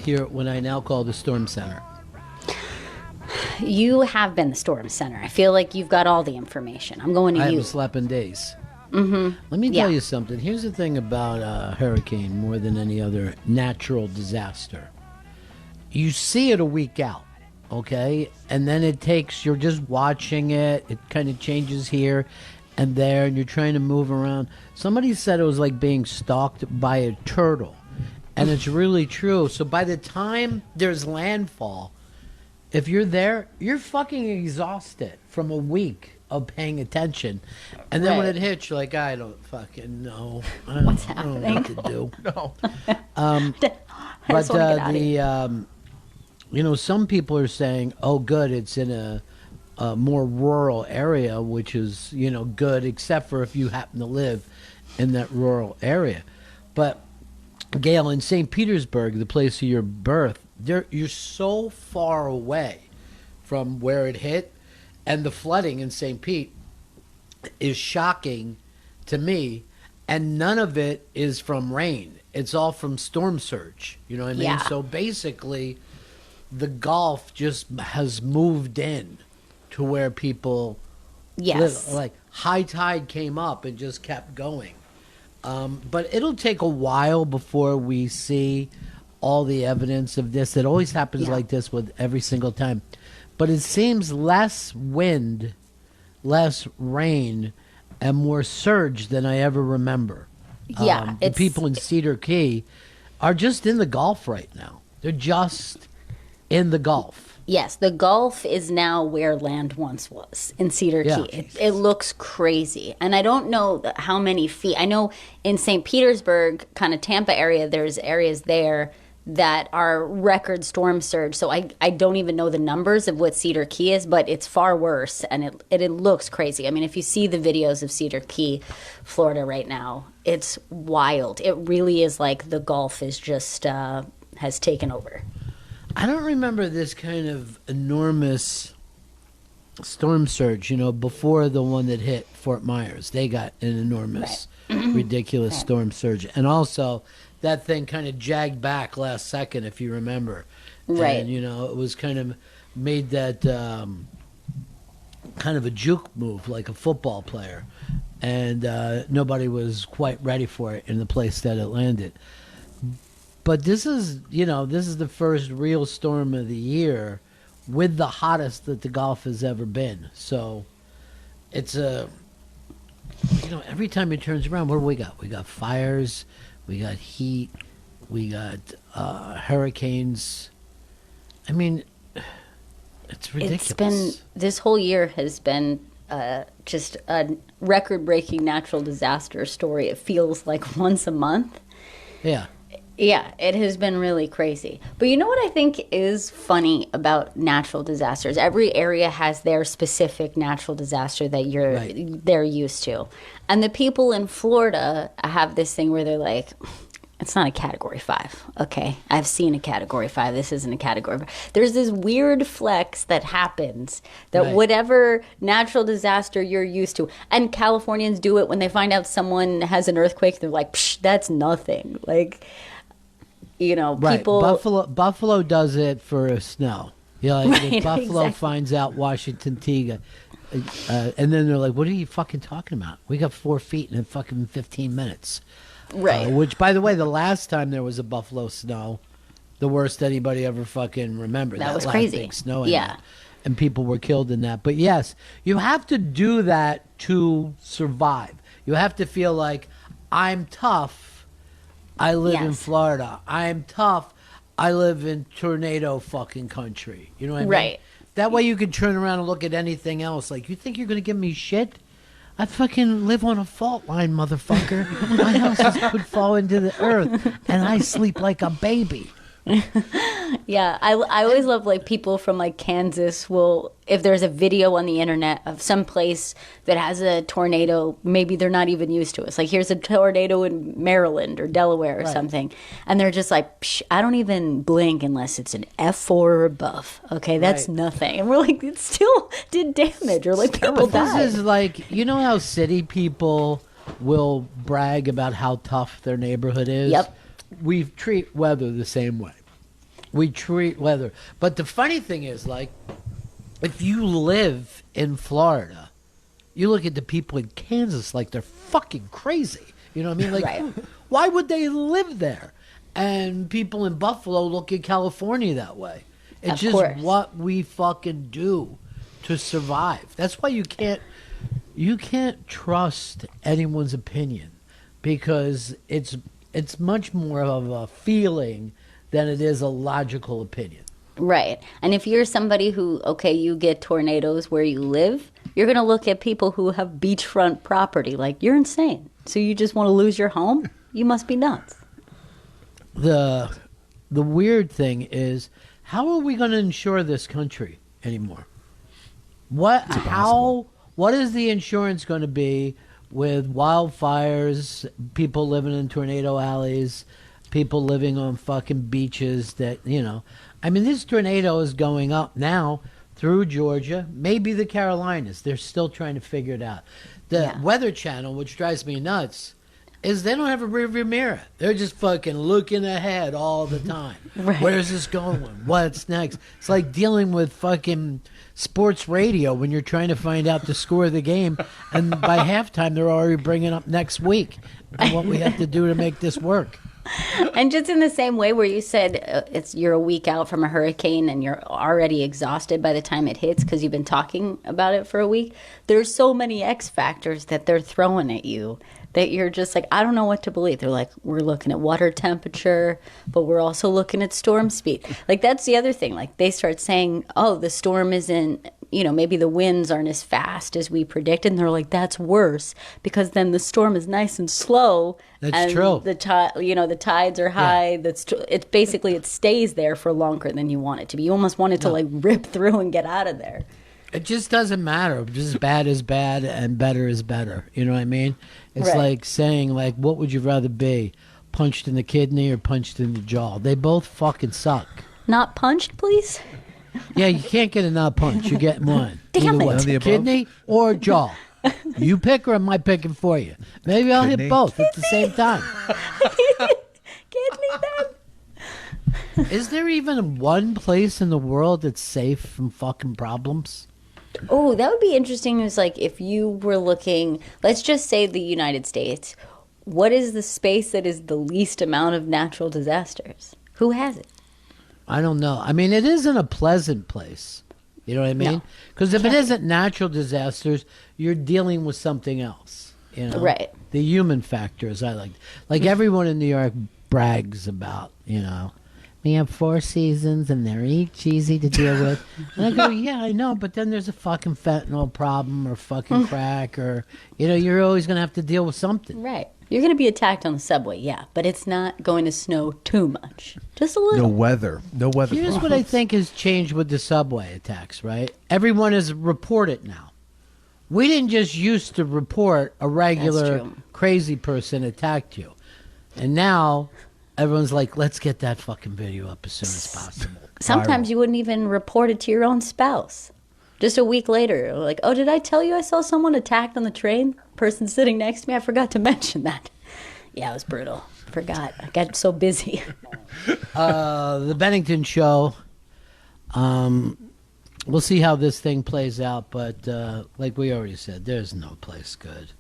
here at what I now call the Storm Center. You have been the Storm Center. I feel like you've got all the information. I'm going to I you. haven't slept in days. Mm-hmm. Let me tell you something. Here's the thing about a hurricane more than any other natural disaster. You see it a week out, okay? And then you're just watching it. It kind of changes here and there, and you're trying to move around. Somebody said it was like being stalked by a turtle. And it's really true. So by the time there's landfall, if you're there, you're fucking exhausted from a week of paying attention. And then when it hits, you're like, I don't fucking know. I don't know what to do. No. Some people are saying, oh, good, it's in a more rural area, which is, good, except for if you happen to live in that rural area. But, Gail, in St. Petersburg, the place of your birth, you're so far away from where it hit, and the flooding in St. Pete is shocking to me, and none of it is from rain. It's all from storm surge. You know what I mean? Yeah. So basically, the Gulf just has moved in to where people live. Like high tide came up and just kept going. But it'll take a while before we see all the evidence of this. It always happens like this with every single time. But it seems less wind, less rain, and more surge than I ever remember. The people in Cedar Key are just in the Gulf right now. They're just in the Gulf. Yes, the Gulf is now where land once was in Cedar Key. It looks crazy. And I don't know how many feet. I know in St. Petersburg, kind of Tampa area, there's areas there that are record storm surge. So I don't even know the numbers of what Cedar Key is, but it's far worse, and it looks crazy. I mean, if you see the videos of Cedar Key, Florida right now, it's wild. It really is like the Gulf is just has taken over. I don't remember this kind of enormous storm surge, before the one that hit Fort Myers. They got an enormous, ridiculous storm surge. And also, that thing kind of jagged back last second, if you remember. Right. And, it was kind of made that kind of a juke move, like a football player. And nobody was quite ready for it in the place that it landed. But this is the first real storm of the year with the hottest that the Gulf has ever been. So it's every time it turns around, what do we got? We got fires, we got heat, we got hurricanes. I mean, it's ridiculous. This whole year has been just a record-breaking natural disaster story. It feels like once a month. Yeah. Yeah, it has been really crazy. But you know what I think is funny about natural disasters? Every area has their specific natural disaster that they're used to. And the people in Florida have this thing where they're like, it's not a Category 5. Okay, I've seen a Category 5. This isn't a Category 5. There's this weird flex that happens that whatever natural disaster you're used to, and Californians do it when they find out someone has an earthquake, they're like, psh, that's nothing. Like... people... Buffalo does it for snow. Buffalo finds out Washington Tega, and then they're like, what are you fucking talking about? We got 4 feet in fucking 15 minutes. Right. Which, by the way, the last time there was a Buffalo snow, the worst anybody ever fucking remembered. That was crazy. Big snow and people were killed in that. But yes, you have to do that to survive. You have to feel like, I'm tough. I live in Florida. I'm tough. I live in tornado fucking country. You know what I mean? Right. That way you can turn around and look at anything else. Like, you think you're going to give me shit? I fucking live on a fault line, motherfucker. My houses could fall into the earth, and I sleep like a baby. Yeah, I always love people from Kansas will, if there's a video on the internet of some place that has a tornado, maybe they're not even used to it. It's like, here's a tornado in Maryland or Delaware or something, and they're just like, psh, I don't even blink unless it's an F4 or above. Okay, that's nothing. And we're like, it still did damage, or people died. This is how city people will brag about how tough their neighborhood is? Yep. We treat weather the same way. We treat weather. But the funny thing is, like, if you live in Florida, you look at the people in Kansas like they're fucking crazy. You know what I mean? Like, Right. why would they live there? And people in Buffalo look at California that way. It's Of just course. what we fucking do to survive. That's why you can't trust anyone's opinion, because it's much more of a feeling than it is a logical opinion. Right. And if you're somebody who, okay, you get tornadoes where you live, you're going to look at people who have beachfront property like, you're insane. So you just want to lose your home? You must be nuts. The weird thing is, how are we going to insure this country anymore? What is the insurance going to be with wildfires, people living in tornado alleys, people living on fucking beaches that, you know, I mean, this tornado is going up now through Georgia, maybe the Carolinas. They're still trying to figure it out. The Weather Channel, which drives me nuts, is they don't have a rearview mirror. They're just fucking looking ahead all the time. Right. Where's this going? What's next? It's like dealing with fucking sports radio when you're trying to find out the score of the game, and by halftime they're already bringing up next week and what we have to do to make this work. And just in the same way where you said you're a week out from a hurricane and you're already exhausted by the time it hits because you've been talking about it for a week, there's so many X factors that they're throwing at you that you're just like, I don't know what to believe. They're like, we're looking at water temperature, but we're also looking at storm speed. Like, that's the other thing. Like, they start saying, oh, the storm isn't, you know, maybe the winds aren't as fast as we predicted. And they're like, that's worse because then the storm is nice and slow. That's true. The tides are high. Yeah. It's basically, it stays there for longer than you want it to be. You almost want it to like rip through and get out of there. It just doesn't matter. Just bad is bad and better is better. You know what I mean? It's Right. like saying, like, what would you rather be? Punched in the kidney or punched in the jaw? They both fucking suck. Not punched, please? Yeah, you can't get a not punch. You get one. Damn Either it. way. Kidney or jaw. You pick or am I picking for you? Maybe I'll hit both at the same time. Kidney then? Is there even one place in the world that's safe from fucking problems? Oh, that would be interesting. Is like if you were looking, let's just say the United States, what is the space that is the least amount of natural disasters? Who has it? I don't know. I mean, it isn't a pleasant place. You know what I mean? Because if it isn't natural disasters, you're dealing with something else. You know? Right. The human factor, as I like everyone in New York brags about, you know. We have 4 seasons and they're each easy to deal with. And I go, yeah, I know, but then there's a fucking fentanyl problem or fucking crack or, you know, you're always going to have to deal with something. Right. You're going to be attacked on the subway, yeah, but it's not going to snow too much. Just a little. No weather. Here's what I think has changed with the subway attacks, right? Everyone is reported now. We didn't just used to report a regular crazy person attacked you. And now everyone's like, let's get that fucking video up as soon as possible. Sometimes you wouldn't even report it to your own spouse. Just a week later, like, oh, did I tell you I saw someone attacked on the train? Person sitting next to me, I forgot to mention that. Yeah, it was brutal. Forgot. I got so busy. The Bennington show. We'll see how this thing plays out, but like we already said, there's no place good.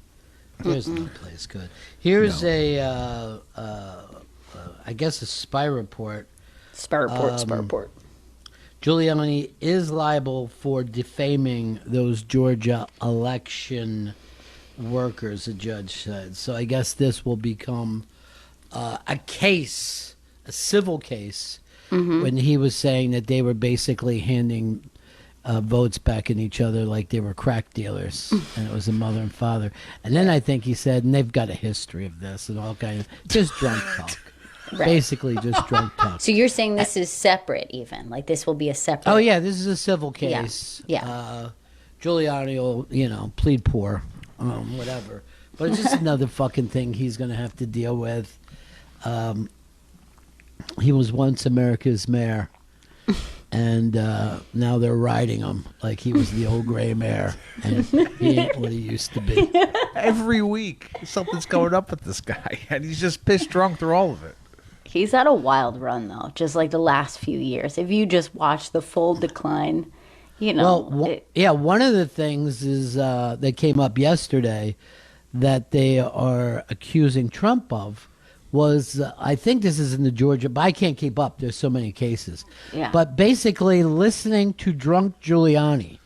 There's no place good. Here's I guess a spy report. Spy report. Giuliani is liable for defaming those Georgia election workers, a judge said. So I guess this will become a case, a civil case, when he was saying that they were basically handing votes back at each other like they were crack dealers, and it was a mother and father. And then I think he said, and they've got a history of this and all kind of just drunk talk. Right. Basically just drunk talk. So you're saying this is separate even? Like this will be a separate... Oh, yeah, this is a civil case. Yeah. Giuliani will, you know, plead poor, whatever. But it's just another fucking thing he's going to have to deal with. He was once America's mayor, and now they're riding him like he was the old gray mayor, and he ain't what he used to be. Every week, something's going up with this guy, and he's just pissed drunk through all of it. He's had a wild run, though, just like the last few years. If you just watch the full decline, one of the things is that came up yesterday that they are accusing Trump of was, I think this is in the Georgia, but I can't keep up. There's so many cases. Yeah. But basically listening to drunk Giuliani,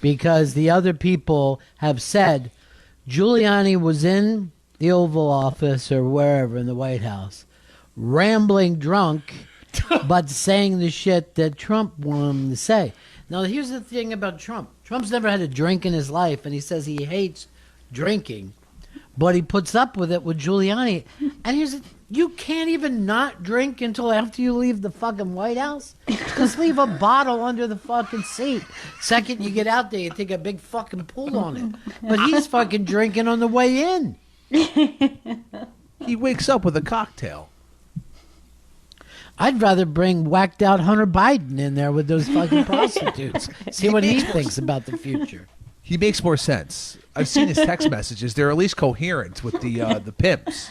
because the other people have said Giuliani was in the Oval Office or wherever in the White House, rambling drunk, but saying the shit that Trump wanted him to say. Now, here's the thing about Trump. Trump's never had a drink in his life, and he says he hates drinking, but he puts up with it with Giuliani. And here's the you can't even not drink until after you leave the fucking White House. Just leave a bottle under the fucking seat. Second you get out there, you take a big fucking pull on it. But he's fucking drinking on the way in. He wakes up with a cocktail. I'd rather bring whacked out Hunter Biden in there with those fucking prostitutes. See what he thinks about the future. He makes more sense. I've seen his text messages. They're at least coherent with the pimps.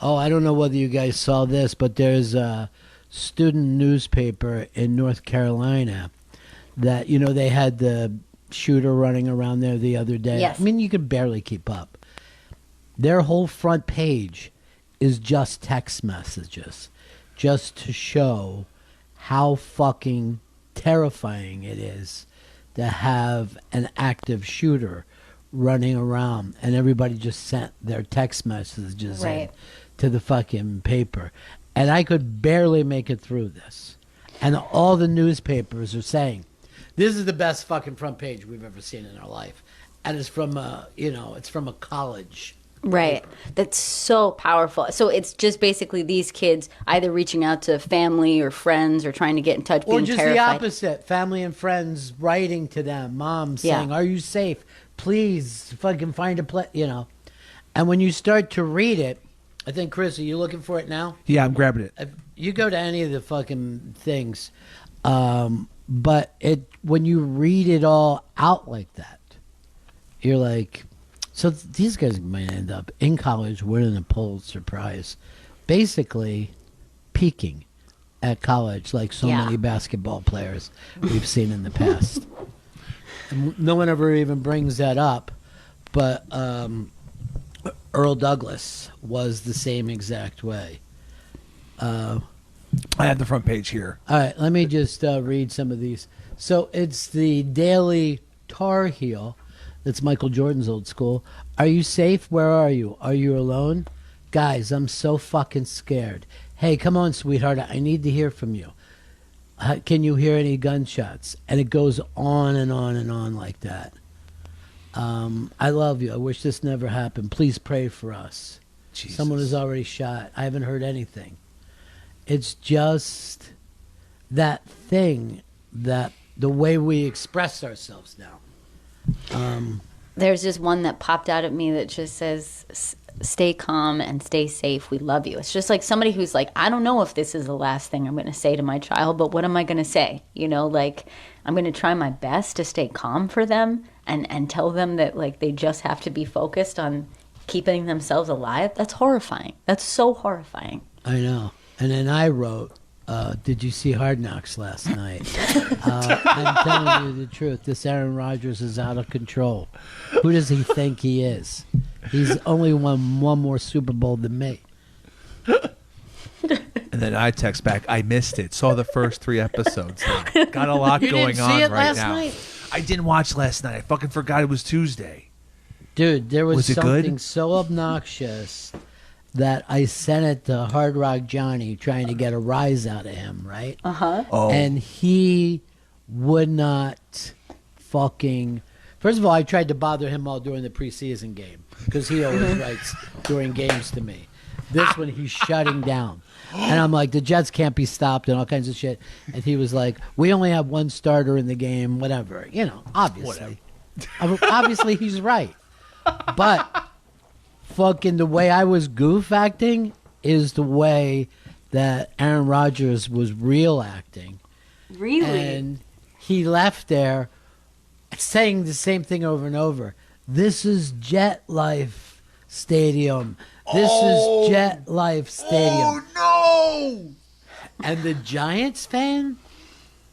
Oh, I don't know whether you guys saw this, but there's a student newspaper in North Carolina that, they had the shooter running around there the other day. Yes. I mean, you could barely keep up. Their whole front page is just text messages, just to show how fucking terrifying it is to have an active shooter running around, and everybody just sent their text messages in to the fucking paper. And I could barely make it through this. And all the newspapers are saying, this is the best fucking front page we've ever seen in our life. And it's from it's from a college. Right. paper. That's so powerful. So it's just basically these kids either reaching out to family or friends or trying to get in touch, Or being just terrified. the opposite. Family and friends writing to them. Mom saying, are you safe? Please fucking find a place, And when you start to read it, I think, Chris, are you looking for it now? Yeah, I'm grabbing it. If you go to any of the fucking things, but when you read it all out like that, you're like, so these guys might end up in college winning a Pulitzer Prize, basically peaking at college like so many basketball players we've seen in the past. And no one ever even brings that up, but Earl Douglas was the same exact way. I have the front page here. All right, let me just read some of these. So it's the Daily Tar Heel. That's Michael Jordan's old school. Are you safe? Where are you? Are you alone? Guys, I'm so fucking scared. Hey, come on, sweetheart. I need to hear from you. Can you hear any gunshots? And it goes on and on and on like that. I love you. I wish this never happened. Please pray for us. Jesus. Someone is already shot. I haven't heard anything. It's just that thing, that the way we express ourselves now. There's just one that popped out at me that just says, stay calm and stay safe. We love you. It's just like somebody who's like, I don't know if this is the last thing I'm going to say to my child, but what am I going to say? I'm going to try my best to stay calm for them and tell them that they just have to be focused on keeping themselves alive. That's horrifying. That's so horrifying. I know. And then I wrote, did you see Hard Knocks last night? I'm telling you the truth. This Aaron Rodgers is out of control. Who does he think he is? He's only won one more Super Bowl than me. And then I text back, I missed it. Saw the first 3 episodes. Got a lot going on see it right last now. Night? I didn't watch last night. I fucking forgot it was Tuesday. Dude, there was it something good? so obnoxious that I sent it to Hard Rock Johnny trying to get a rise out of him, right? Uh-huh. Oh. And he would not fucking... First of all, I tried to bother him all during the preseason game because he always writes during games to me. This one, he's shutting down. And I'm like, the Jets can't be stopped and all kinds of shit. And he was like, we only have one starter in the game, whatever. Obviously. Obviously, he's right. But fucking the way I was goof acting is the way that Aaron Rodgers was real acting. Really? And he left there saying the same thing over and over. This is Jet Life Stadium. This is Jet Life Stadium. Oh, No! And the Giants fan,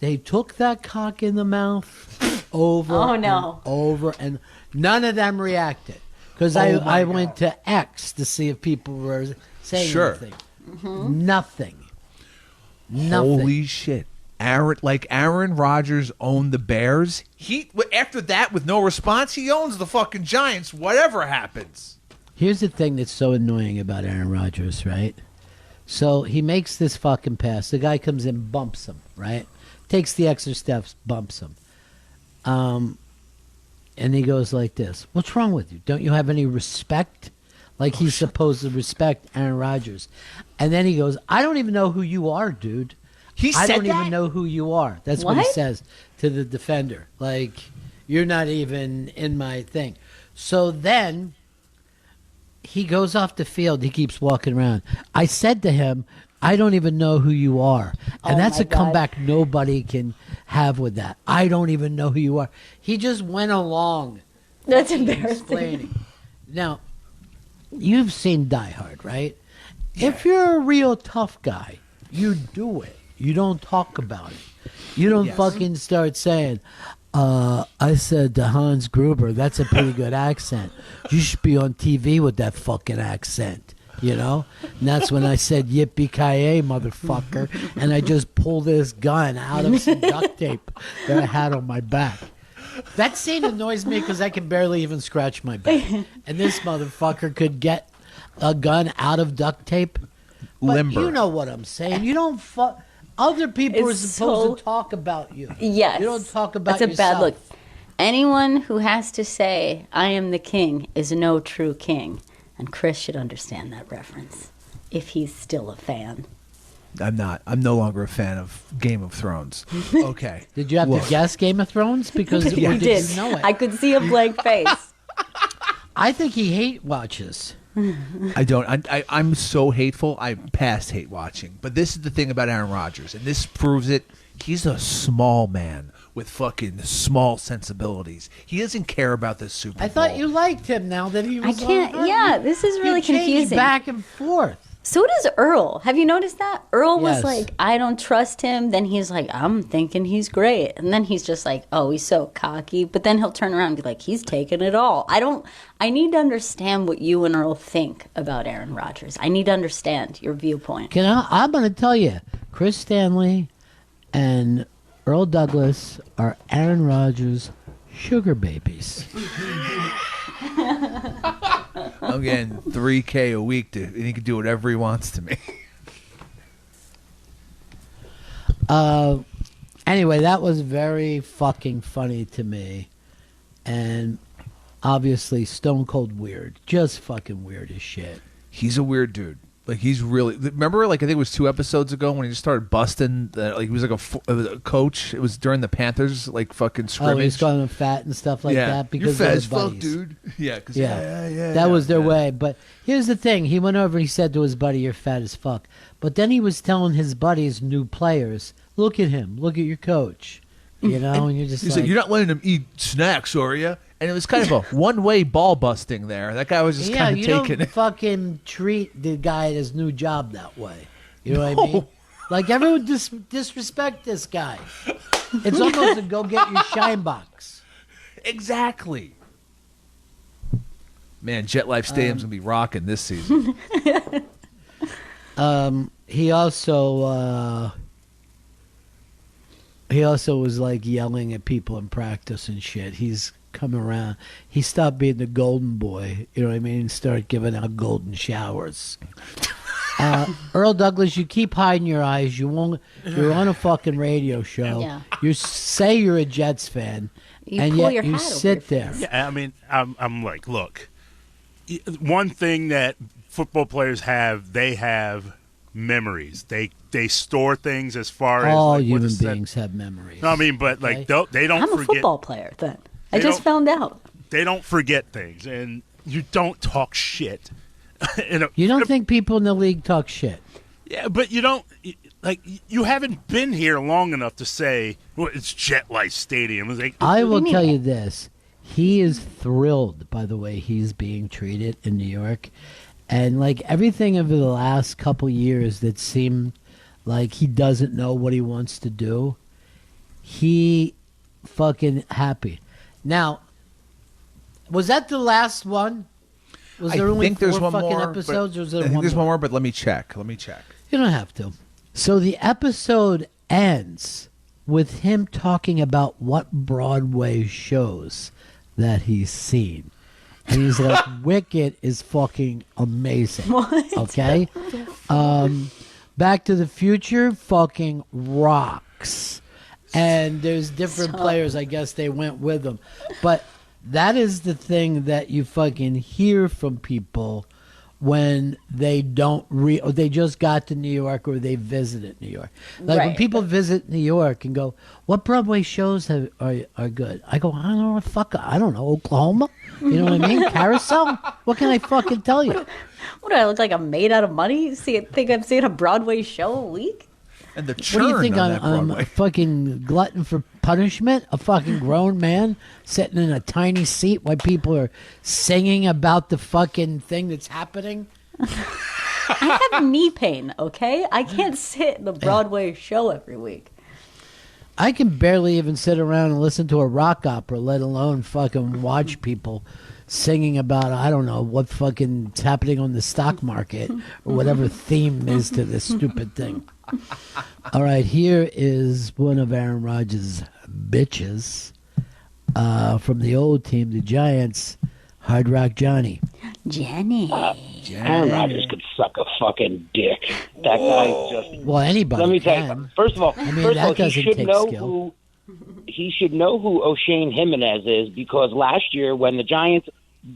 they took that cock in the mouth over and over, and none of them reacted. Because I went to X to see if people were saying anything. Mm-hmm. Nothing. Holy shit. Aaron Rodgers owned the Bears. After that, with no response, he owns the fucking Giants, whatever happens. Here's the thing that's so annoying about Aaron Rodgers, right? So he makes this fucking pass. The guy comes in, bumps him, right? Takes the extra steps, bumps him. And he goes like this. What's wrong with you? Don't you have any respect? Like he's supposed to respect Aaron Rodgers. And then he goes, I don't even know who you are, dude. I don't even know who you are. That's what he says to the defender. Like, you're not even in my thing. So then he goes off the field. He keeps walking around. I said to him, I don't even know who you are. And that's a comeback nobody can have with that. I don't even know who you are. He just went along. That's embarrassing. Explaining. Now, you've seen Die Hard, right? Yeah. If you're a real tough guy, you do it. You don't talk about it. You don't fucking start saying, I said to Hans Gruber, that's a pretty good accent. You should be on TV with that fucking accent, you know? And that's when I said, yippee-ki-yay, motherfucker. And I just pulled this gun out of some duct tape that I had on my back. That scene annoys me because I can barely even scratch my back. And this motherfucker could get a gun out of duct tape. But limber. You know what I'm saying. You don't other people are supposed to talk about you. Yes. You don't talk about yourself. That's a bad look. yourself. Anyone who has to say, I am the king, is no true king. And Chris should understand that reference, if he's still a fan. I'm not. I'm no longer a fan of Game of Thrones. Okay. Did you have to guess Game of Thrones? Because you did. You know it? I could see a blank face. I think he hate watches. I don't. I'm so hateful. I'm past hate watching. But this is the thing about Aaron Rodgers, and this proves it. He's a small man with fucking small sensibilities. He doesn't care about the Super Bowl. I thought you liked him now that he was I can't. on Yeah, this is really confusing. Back and forth. So does Earl. Have you noticed that? Earl was Yes. like, I don't trust him. Then he's like, I'm thinking he's great. And then he's just like, oh, he's so cocky. But then he'll turn around and be like, he's taking it all. I need to understand what you and Earl think about Aaron Rodgers. I need to understand your viewpoint. I'm going to tell you, Chris Stanley and Earl Douglas are Aaron Rodgers' sugar babies. I'm getting $3,000 a week, and he can do whatever he wants to me. Anyway, that was very fucking funny to me. And obviously stone cold weird. Just fucking weird as shit. He's a weird dude. Like, he's really... Remember, like, I think it was 2 episodes ago when he just started busting... he was like a coach. It was during the Panthers, like, fucking scrimmage. Oh, he was calling him fat and stuff like that because you're fat they were as fuck, buddies. dude. Yeah, cause that was their way. But here's the thing. He went over and he said to his buddy, you're fat as fuck. But then he was telling his buddies, new players, look at him. Look at your coach. You know, and you're just he's like, you're not letting him eat snacks, are you? And it was kind of a one-way ball busting there. That guy was just kind of taking you don't it. fucking treat the guy at his new job that way. You know what I mean? Like, everyone disrespect this guy. It's almost a go get your shine box. Exactly. Man, Jet Life Stadium's going to be rocking this season. He also was like yelling at people in practice and shit. He's come around. He stopped being the golden boy, you know what I mean, and started giving out golden showers. Earl Douglas, you keep hiding your eyes. You're on a fucking radio show. Yeah. You say you're a Jets fan, and pull yet your you hat over sit your there. Yeah, I mean, I'm like, look, one thing that football players have, they have memories. They store things as far as All like, human beings have memories. No, I mean, but like okay? they don't I'm forget. a football player then. I just found out. They don't forget things, and you don't talk shit. You don't think people in the league talk shit? Yeah, but you don't. Like, you haven't been here long enough to say, well, it's Jet Life Stadium. It's like, I will tell you this. He is thrilled by the way he's being treated in New York. And like everything over the last couple years that seemed like he doesn't know what he wants to do, he fucking happy. Now, was that the last one? Was there only think there's four one fucking more, episodes? Or was there I think one there's more? one more, but let me check. You don't have to. So the episode ends with him talking about what Broadway shows that he's seen. And he's like, Wicked is fucking amazing. What? Okay? Back to the Future fucking rocks. And there's different players, I guess they went with them. But that is the thing that you fucking hear from people when they don't or they just got to New York or they visited New York. Like when Right. people visit New York and go, what Broadway shows are good? I go, I don't know what fuck, I don't know, Oklahoma? You know what I mean? Carousel? What can I fucking tell you? What do I look like? I'm made out of money? Think I'm seeing a Broadway show a week? And the churn What do you think on that I'm Broadway. a fucking glutton for punishment? A fucking grown man sitting in a tiny seat while people are singing about the fucking thing that's happening? I have knee pain, okay? I can't sit in the Broadway show every week. I can barely even sit around and listen to a rock opera, let alone fucking watch people singing about, I don't know, what fucking is happening on the stock market or whatever theme is to this stupid thing. All right, here is one of Aaron Rodgers' bitches from the old team, the Giants, Hard Rock Johnny. Jenny. Aaron Rodgers could suck a fucking dick. That guy's just. Well, anybody Let me tell can. you. First of all, that he doesn't should take know skill. he should know who O'Shane Jimenez is, because last year when the Giants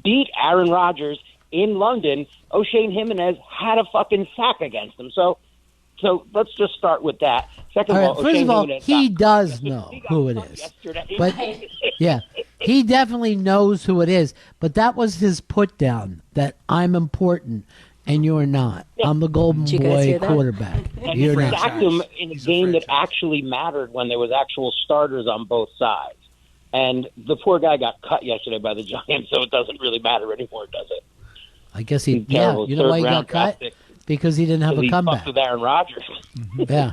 beat Aaron Rodgers in London, O'Shane Jimenez had a fucking sack against him. So let's just start with that. Second All of right, all, first O'Shane of all, Jimenez he got- does know he got who it cut is. yesterday. But yeah, he definitely knows who it is. But that was his put down that I'm important and you're not. I'm the golden Did you guys boy hear that? quarterback. And You're he not. sacked him in a He's a game that franchise. actually mattered when there was actual starters on both sides. And the poor guy got cut yesterday by the Giants, so it doesn't really matter anymore, does it? I guess he. He's Yeah, terrible. you know why he got Third-round draft cut? pick. Because he didn't have Because a he comeback. fucked with Aaron Rodgers. Yeah.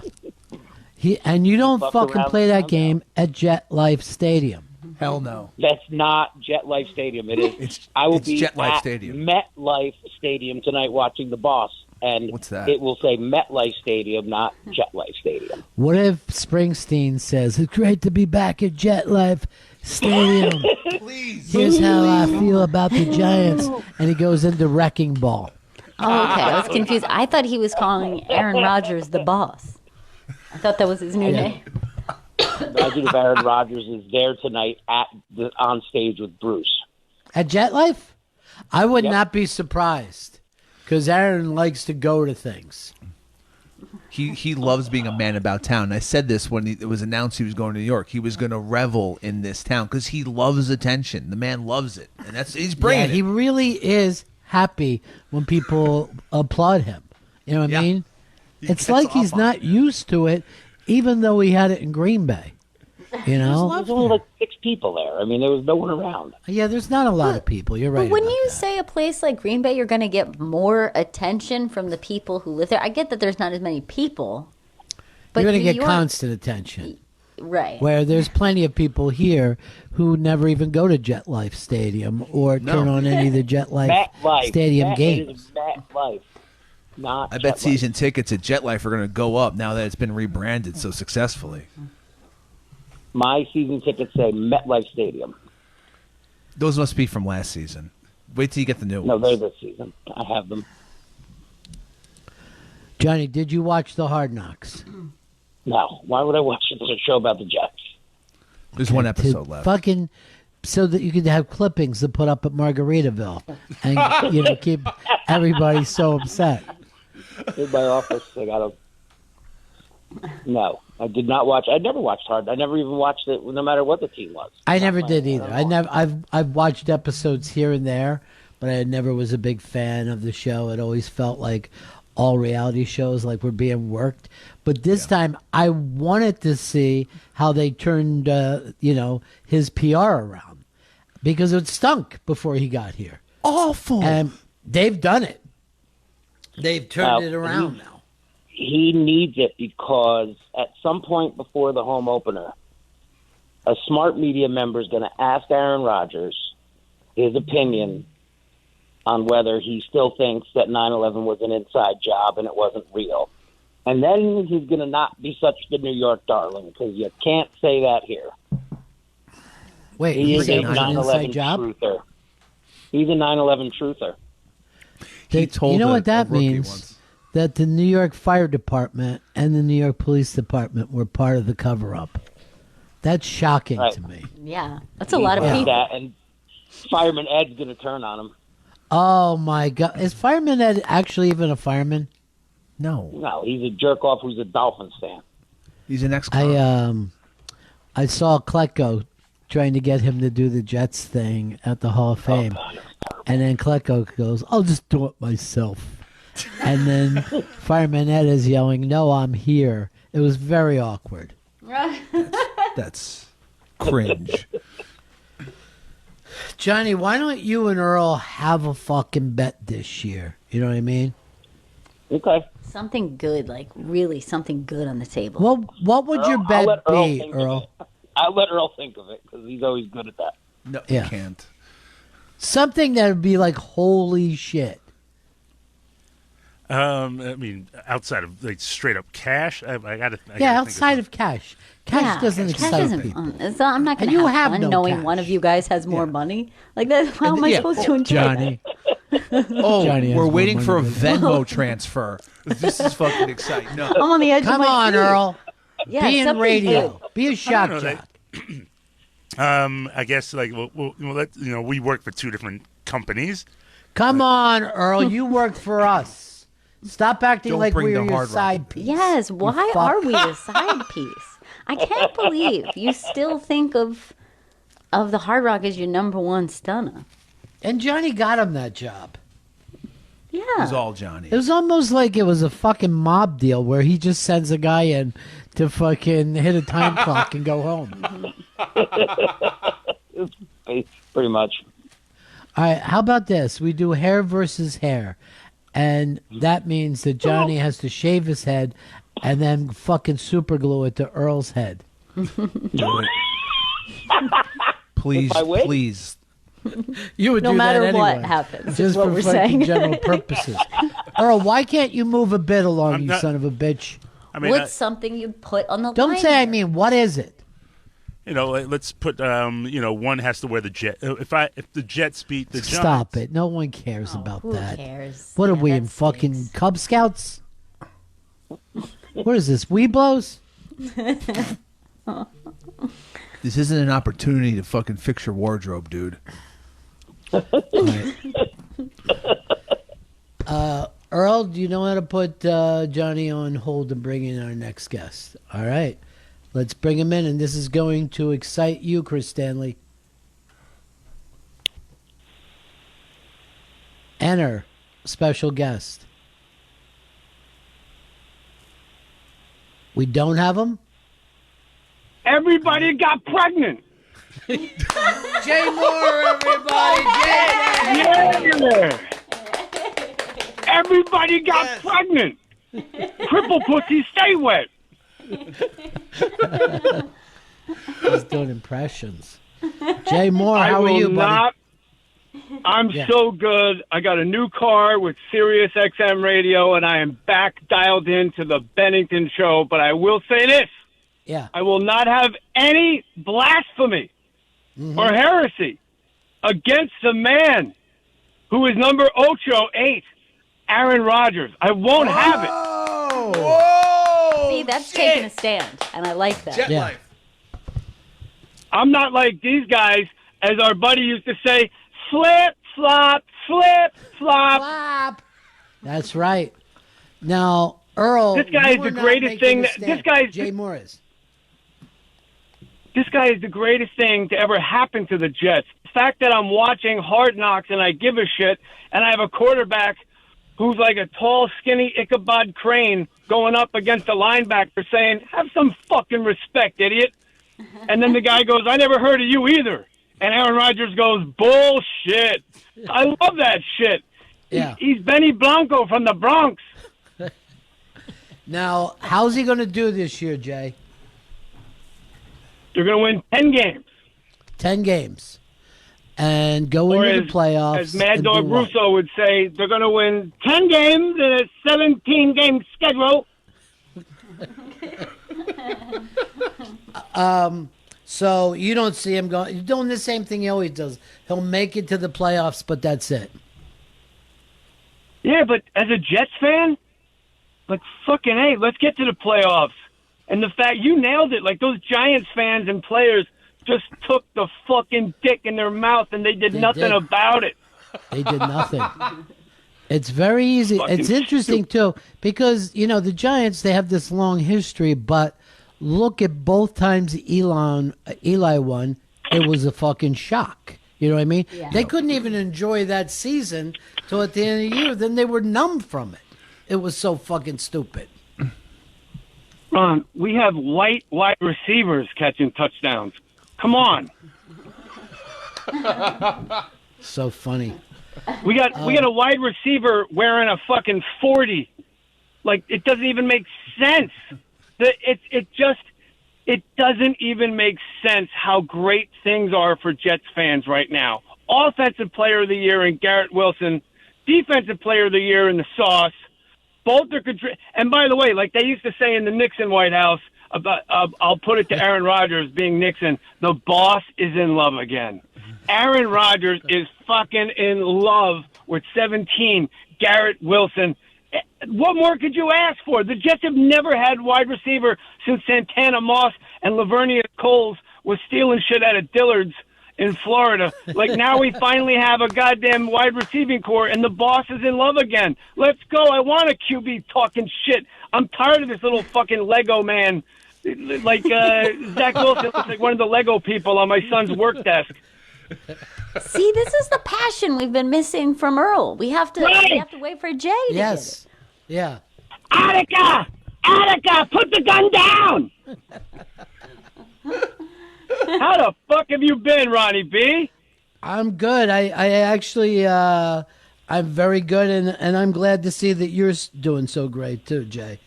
You don't fucked fucking around play with that comeback. game at Jet Life Stadium. Hell no. That's not Jet Life Stadium. It is. I will it's be Jet Life at Stadium. MetLife Stadium tonight watching the Boss, and What's that? it will say MetLife Stadium, not Jet Life Stadium. What if Springsteen says, it's great to be back at Jet Life Stadium. Please. Here's how I feel about the Giants. And he goes into Wrecking Ball. Oh, okay. I was confused. I thought he was calling Aaron Rodgers the boss. I thought that was his new name. Imagine if Aaron Rodgers is there tonight on stage with Bruce. At Jet Life? I would Yep. not be surprised. Because Aaron likes to go to things. He loves being a man about town. I said this when it was announced he was going to New York. He was going to revel in this town because he loves attention. The man loves it, and he's Yeah, bringing he it. really is happy when people applaud him. You know what Yeah. I mean? He It's gets like off he's on not it. used to it, even though he had it in Green Bay. You know? There was only like 6 people there. I mean, there was no one around. Yeah, there's not a lot of people. You're right. But when about you that. say a place like Green Bay, you're going to get more attention from the people who live there. I get that there's not as many people. But You're going to New get York- constant attention. Right. Where there's plenty of people here who never even go to Jet Life Stadium or turn on any of the Jet Life MetLife. Stadium It games. is MetLife, not I Jet bet Life. season tickets at Jet Life are going to go up now that it's been rebranded so successfully. My season tickets say MetLife Stadium. Those must be from last season. Wait till you get the new No, ones. they're this season. I have them. Johnny, did you watch the Hard Knocks? No, why would I watch it? There's a show about the Jets. There's one To episode left. Fucking so that you could have clippings to put up at Margaritaville and keep everybody so upset. In my office, I got a. No, I did not watch. I never watched Hard. I never even watched it, no matter what the team was. I never did either. I've watched episodes here and there, but I never was a big fan of the show. It always felt like all reality shows like were being worked. But this time I wanted to see how they turned his PR around, because it stunk before he got here. Awful. And they've done it. They've turned it around now. He needs it because at some point before the home opener, a smart media member is going to ask Aaron Rodgers his opinion on whether he still thinks that 9/11 was an inside job and it wasn't real. And then he's going to not be such the New York darling because you can't say that here. Wait, he is a 9/11 job? Truther. He's a 9/11 truther. He told you know what that rookie means? once. That the New York Fire Department and the New York Police Department were part of the cover-up. That's shocking to me. Yeah, that's a lot of people. That, and Fireman Ed's going to turn on him. Oh, my God. Is Fireman Ed actually even a fireman? No, he's a jerk-off who's a Dolphins fan. He's an ex-con. I saw Klecko trying to get him to do the Jets thing at the Hall of Fame. And then Klecko goes, I'll just do it myself. And then Fireman Ed is yelling, no, I'm here. It was very awkward. That's cringe. Johnny, why don't you and Earl have a fucking bet this year? You know what I mean? Okay. Something good, like really something good on the table. Well, what would your bet be, Earl? I'll let Earl think of it because he's always good at that. No, you can't. Something that would be like, holy shit. I mean, outside of like straight up cash, I gotta. Outside of cash. Cash doesn't excite people. I'm not going to have fun no knowing cash. one of you guys has more money. Like that, how am I supposed to enjoy Johnny? Johnny we're waiting for a than Venmo transfer. This is fucking exciting. No. I'm on the edge Come of my on, seat. Earl. Yeah, be in something radio. good. Be a shock jock. I guess like we work for two different companies. Come on, Earl. You work for us. Stop acting Don't like bring we're the your hard rock. side piece. Yes, why are we the side piece? I can't believe you still think of the Hard Rock as your number one stunner. And Johnny got him that job. Yeah. It was all Johnny. It was almost like it was a fucking mob deal where he just sends a guy in to fucking hit a time clock and go home. Pretty much. All right, how about this? We do hair versus hair. And that means that Johnny has to shave his head and then fucking super glue it to Earl's head. Do it. Please, please. You would no do matter that anyway, what happens, just is what for we're fucking saying. general purposes. Earl, why can't you move a bit along, you son of a bitch? I mean, what's something you put on the Don't line say I here? mean, what is it? Let's put one has to wear the jet. If the Jets beat the Giants. Stop it. No one cares about who that. cares? What are Yeah, we that in fucking stinks. Cub Scouts? What is this, Weeblos? This isn't an opportunity to fucking fix your wardrobe, dude. Earl, do you know how to put Johnny on hold and bring in our next guest? All right. Let's bring him in, and this is going to excite you, Chris Stanley. Enter special guest. We don't have him? Everybody got pregnant. Jay Moore, everybody! Yeah. Everybody got pregnant. Triple pussy, stay wet. He's doing impressions. Jay Moore, I how are will you, buddy? not. I'm so good. I got a new car with Sirius XM radio, and I am back dialed in to the Bennington show. But I will say this. Yeah. I will not have any blasphemy or heresy against the man who is number 8, Aaron Rodgers. I won't have it. Whoa! See, that's taking a stand, and I like that. Jet life. I'm not like these guys, as our buddy used to say, flip, flop, flip, flop. That's right. Now, Earl, This guy you is are the not greatest making thing a that- stand. this guy's- Jay Moore is. This guy is the greatest thing to ever happen to the Jets. The fact that I'm watching Hard Knocks and I give a shit, and I have a quarterback who's like a tall, skinny Ichabod Crane going up against a linebacker saying, have some fucking respect, idiot. And then the guy goes, I never heard of you either. And Aaron Rodgers goes, bullshit. I love that shit. Yeah. He's Benny Blanco from the Bronx. Now, how's he going to do this year, Jay? They're going to win 10 games. 10 games. And go Or into the playoffs. As Mad and Dog do what? Russo would say, they're going to win 10 games in a 17-game schedule. So you don't see him going. He's doing the same thing he always does. He'll make it to the playoffs, but that's it. Yeah, but as a Jets fan, like, fucking hey, let's get to the playoffs. And the fact you nailed it, like those Giants fans and players just took the fucking dick in their mouth and they did nothing about it. They did nothing. It's very easy. Fucking It's interesting too because the Giants, they have this long history, but look at both times Eli won. It was a fucking shock. You know what I mean? Yeah. They couldn't even enjoy that season till at the end of the year. Then they were numb from it. It was so fucking stupid. Ron, we have white wide receivers catching touchdowns. Come on. So funny. We got a wide receiver wearing a fucking 40. Like, it doesn't even make sense. It doesn't even make sense how great things are for Jets fans right now. Offensive Player of the Year in Garrett Wilson, Defensive Player of the Year in the Sauce. Both are and by the way, like they used to say in the Nixon White House about, I'll put it to Aaron Rodgers being Nixon, the boss is in love again. Aaron Rodgers is fucking in love with 17 Garrett Wilson. What more could you ask for? The Jets have never had wide receiver since Santana Moss and Lavernia Coles was stealing shit out of Dillard's in Florida. Like, now we finally have a goddamn wide receiving core, and the boss is in love again. Let's go. I want a QB talking shit. I'm tired of this little fucking Lego man. Like, Zach Wilson looks like one of the Lego people on my son's work desk. See, this is the passion we've been missing from Earl. We have to wait for Jay to get it. Yeah. Attica! Attica, put the gun down! How the fuck have you been, Ronnie B? I'm good. I actually, I'm very good, and I'm glad to see that you're doing so great too, Jay.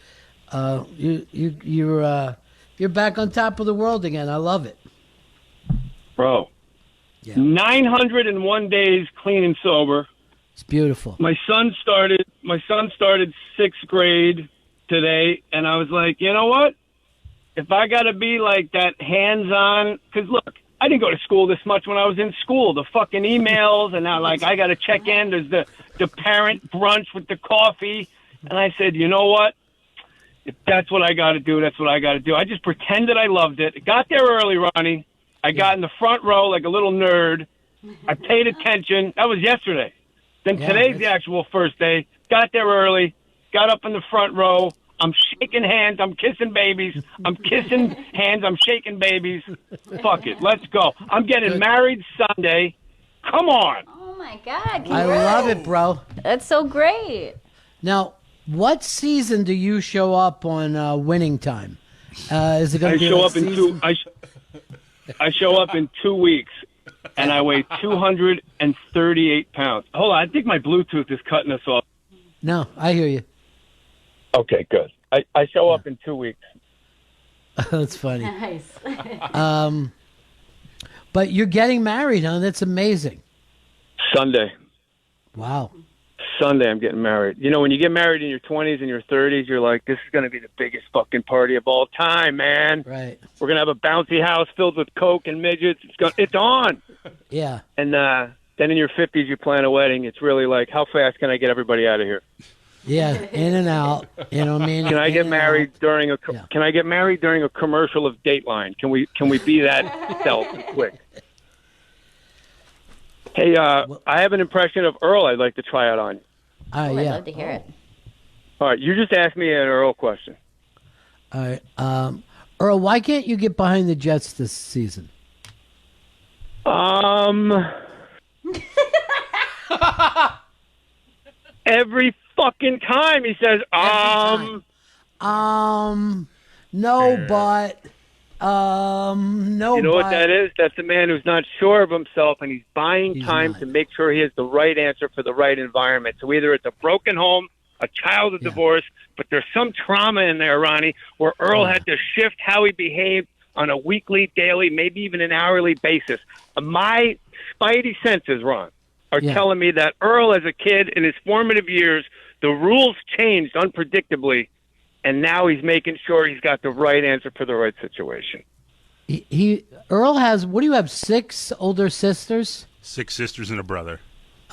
You're back on top of the world again. I love it, bro. Yeah. 901 days clean and sober. It's beautiful. My son started sixth grade today, and I was like, you know what? If I got to be like that hands-on, because look, I didn't go to school this much when I was in school. The fucking emails, and now like I got to check in. There's the parent brunch with the coffee, and I said, you know what? If that's what I got to do, that's what I got to do. I just pretended I loved it. Got there early, Ronnie. I got in the front row like a little nerd. I paid attention. That was yesterday. Then today's the actual first day. Got there early. Got up in the front row. I'm shaking hands. I'm kissing babies. I'm kissing hands. I'm shaking babies. Fuck it. Let's go. I'm getting married Sunday. Come on. Oh, my God. I love it, bro. That's so great. Now, what season do you show up on Winning Time? Is it going to be show up in two? I show up in 2 weeks, and I weigh 238 pounds. Hold on. I think my Bluetooth is cutting us off. No, I hear you. Okay, good. I show up in 2 weeks. That's funny. Nice. But you're getting married, huh? That's amazing. Sunday. Wow. Sunday I'm getting married. You know, when you get married in your 20s and your 30s, you're like, this is going to be the biggest fucking party of all time, man. Right. We're going to have a bouncy house filled with coke and midgets. It's on. Yeah. And then in your 50s, you plan a wedding. It's really like, how fast can I get everybody out of here? Yeah, in and out. You know what I mean? Can I get married during a Can I get married during a commercial of Dateline? Can we be that stealth and quick? Hey, I have an impression of Earl I'd like to try out on you. I'd love to hear it. All right, you just asked me an Earl question. All right. Earl, why can't you get behind the Jets this season? Every fucking time he says, No, but No. You know what that is? That's a man who's not sure of himself, and he's buying time to make sure he has the right answer for the right environment. So either it's a broken home, a child of divorce, but there's some trauma in there, Ronnie, where Earl had to shift how he behaved on a weekly, daily, maybe even an hourly basis. My spidey senses, Ron, are telling me that Earl, as a kid in his formative years, the rules changed unpredictably, and now he's making sure he's got the right answer for the right situation. Earl has, what do you have, 6 older sisters? 6 sisters and a brother.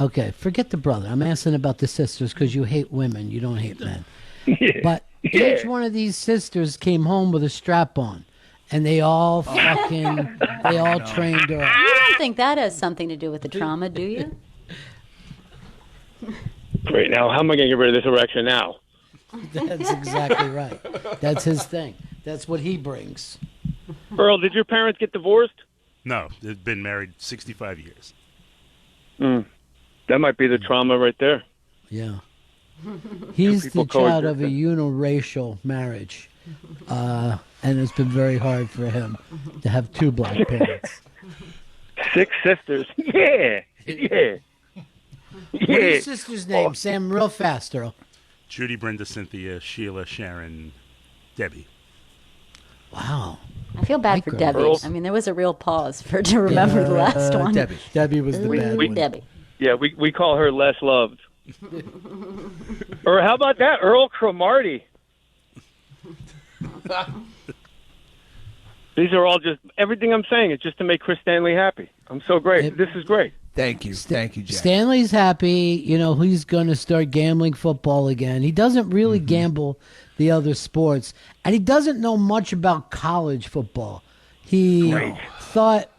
Okay, forget the brother. I'm asking about the sisters because you hate women. You don't hate men. But each one of these sisters came home with a strap on. And they all trained Earl. You don't think that has something to do with the trauma, do you? Great. Now, how am I going to get rid of this erection now? That's exactly right. That's his thing. That's what he brings. Earl, did your parents get divorced? No, they've been married 65 years. That might be the trauma right there. Yeah. He's the child of a uniracial marriage. And it's been very hard for him to have 2 black parents. 6 sisters. Yeah. What are your sisters' names, Sam? Real fast, Earl. Judy, Brenda, Cynthia, Sheila, Sharon, Debbie. Wow. I feel bad for Debbie. I mean, there was a real pause for her to remember the last one. Debbie was the bad one. Debbie. Yeah, we call her less loved. Or how about that, Earl Cromartie? These are all just, everything I'm saying is just to make Chris Stanley happy. I'm so great. This is great. Thank you. Thank you, Jack. Stanley's happy. You know, he's going to start gambling football again. He doesn't really gamble the other sports, and he doesn't know much about college football. He thought